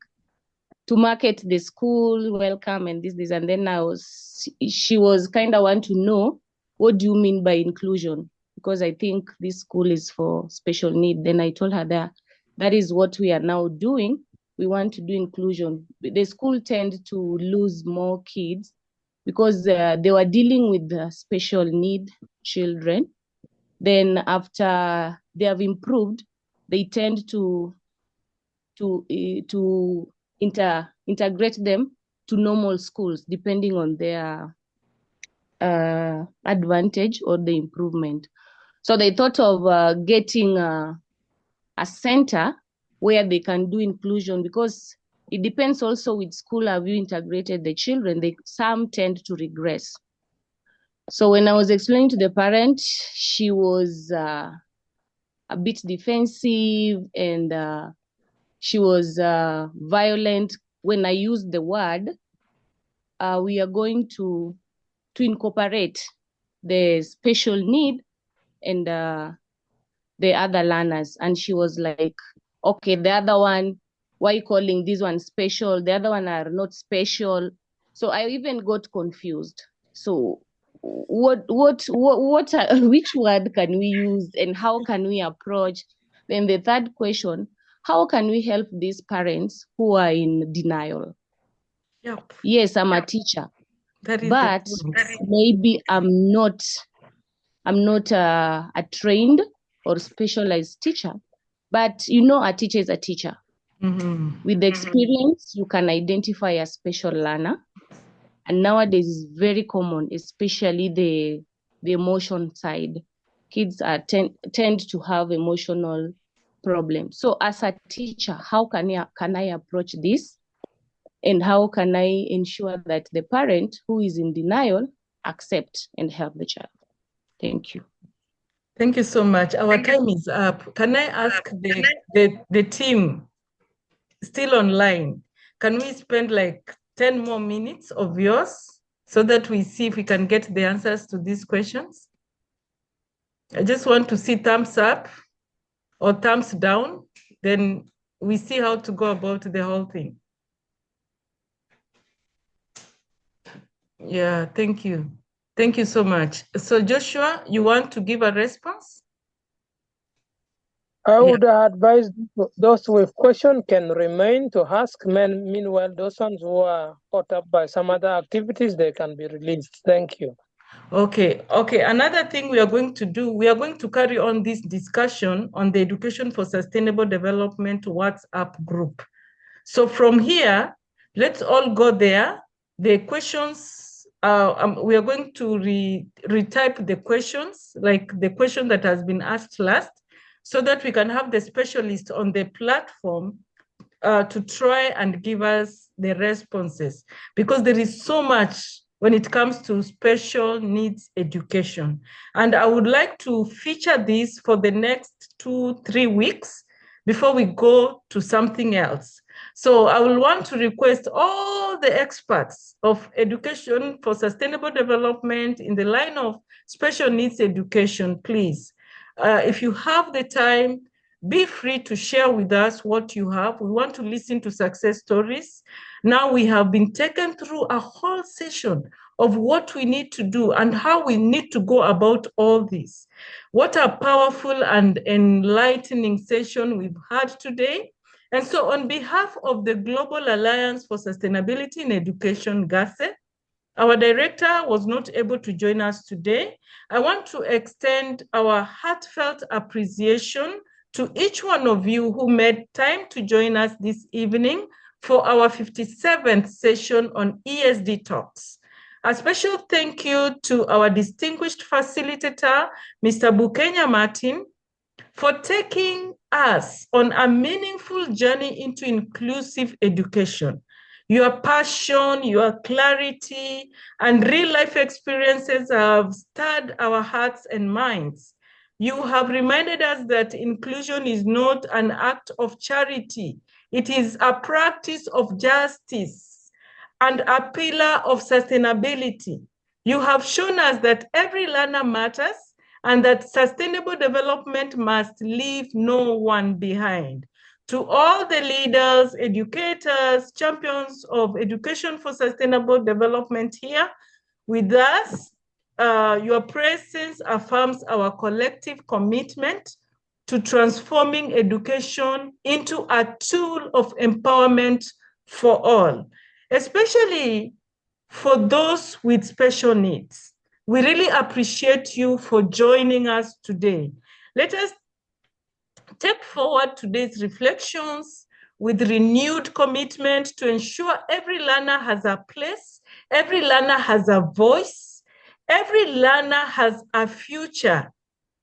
to market the school, welcome, and this, and then she was kind of want to know, what do you mean by inclusion? Because I think this school is for special need. Then I told her that is what we are now doing. We want to do inclusion. The school tend to lose more kids because they were dealing with the special need children. Then after they have improved, they tend to integrate them to normal schools, depending on their advantage or the improvement. So they thought of getting a center where they can do inclusion, because it depends also which school have you integrated the children. Some tend to regress. So when I was explaining to the parent, she was a bit defensive, and she was violent. When I used the word, we are going to incorporate the special need and the other learners. And she was like, okay, the other one, why are you calling this one special? The other one are not special. So I even got confused. So which word can we use, and how can we approach? Then the third question, how can we help these parents who are in denial? Yep. Yes, I'm a teacher, but maybe I'm not a trained or specialized teacher, but a teacher is a teacher. With the experience, you can identify a special learner. And nowadays it's very common, especially the emotion side. Kids tend to have emotional problems. So as a teacher, how can I approach this? And how can I ensure that the parent who is in denial accept and help the child? Thank you. Thank you so much. Our time is up. Can I ask the team still online? Can we spend like 10 more minutes of yours so that we see if we can get the answers to these questions? I just want to see thumbs up or thumbs down. Then we see how to go about the whole thing. Yeah, thank you. Thank you so much. So Joshua, you want to give a response? I would advise those with questions can remain to ask. Meanwhile, those ones who are caught up by some other activities, they can be released. Thank you. Okay. Another thing we are going to do, we are going to carry on this discussion on the Education for Sustainable Development WhatsApp group. So from here, let's all go there. The questions, we are going to retype the questions, like the question that has been asked last, so that we can have the specialist on the platform to try and give us the responses, because there is so much when it comes to special needs education. And I would like to feature this for the next 2-3 weeks before we go to something else. So I will want to request all the experts of education for sustainable development in the line of special needs education, please. If you have the time, be free to share with us what you have. We want to listen to success stories. Now we have been taken through a whole session of what we need to do and how we need to go about all this. What a powerful and enlightening session we've had today. And so on behalf of the Global Alliance for Sustainability in Education, GASE, our director was not able to join us today. I want to extend our heartfelt appreciation to each one of you who made time to join us this evening for our 57th session on ESD Talks. A special thank you to our distinguished facilitator, Mr. Bukenya Martin, for taking us on a meaningful journey into inclusive education. Your passion, your clarity, and real-life experiences have stirred our hearts and minds. You have reminded us that inclusion is not an act of charity. It is a practice of justice and a pillar of sustainability. You have shown us that every learner matters and that sustainable development must leave no one behind. To all the leaders, educators, champions of education for sustainable development here with us, your presence affirms our collective commitment to transforming education into a tool of empowerment for all, especially for those with special needs. We really appreciate you for joining us today. Let us take forward today's reflections with renewed commitment to ensure every learner has a place, every learner has a voice, every learner has a future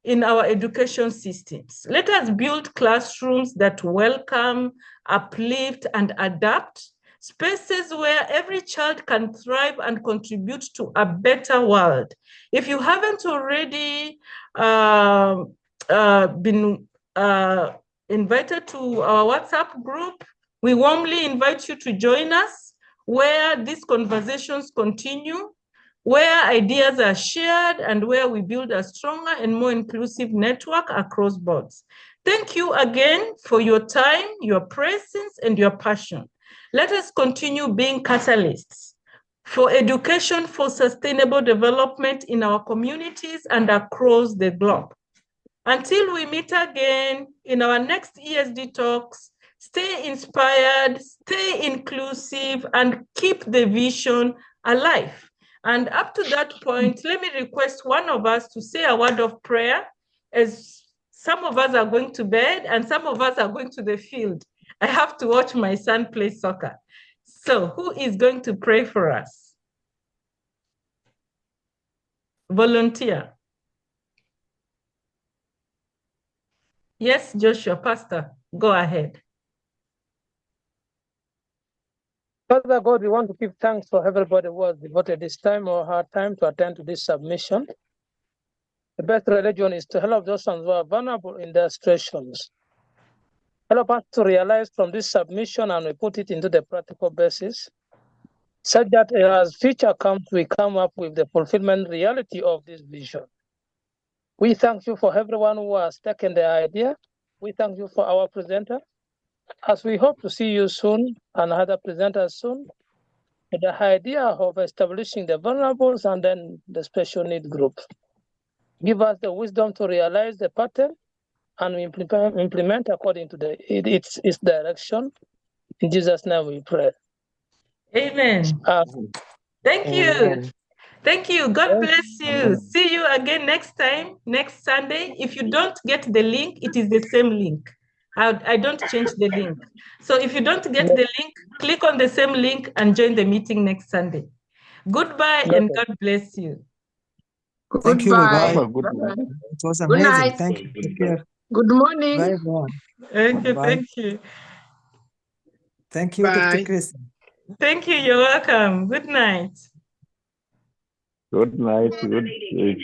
in our education systems. Let us build classrooms that welcome, uplift, and adapt, spaces where every child can thrive and contribute to a better world. If you haven't already been invited to our WhatsApp group, we warmly invite you to join us, where these conversations continue, where ideas are shared, and where we build a stronger and more inclusive network across boards. Thank you again for your time, your presence, and your passion. Let us continue being catalysts for education for sustainable development in our communities and across the globe. Until we meet again in our next ESD talks, stay inspired, stay inclusive, and keep the vision alive. And up to that point, let me request one of us to say a word of prayer, as some of us are going to bed and some of us are going to the field. I have to watch my son play soccer. So who is going to pray for us? Volunteer. Yes, Joshua, Pastor, go ahead. Father God, we want to give thanks for everybody who has devoted this time or her time to attend to this submission. The best religion is to help those who are vulnerable in their situations. Help us to realize from this submission and we put it into the practical basis, such that as future comes, we come up with the fulfillment reality of this vision. We thank you for everyone who has taken the idea. We thank you for our presenter, as we hope to see you soon and other presenters soon, with the idea of establishing the vulnerables and then the special need group. Give us the wisdom to realize the pattern and we implement according to its direction. In Jesus' name we pray. Amen. Thank you. Thank you. God bless you. See you again next time, next Sunday. If you don't get the link, it is the same link. I don't change the link. So if you don't get the link, click on the same link and join the meeting next Sunday. Goodbye and God bless you. Thank you. Bye. Bye. It was Good amazing. night. Thank you. Take care. Good morning. Bye, everyone. Thank you. Bye. Thank you. Thank you, Dr. Christine. Thank you. You're welcome. Good night. Good night. Good day.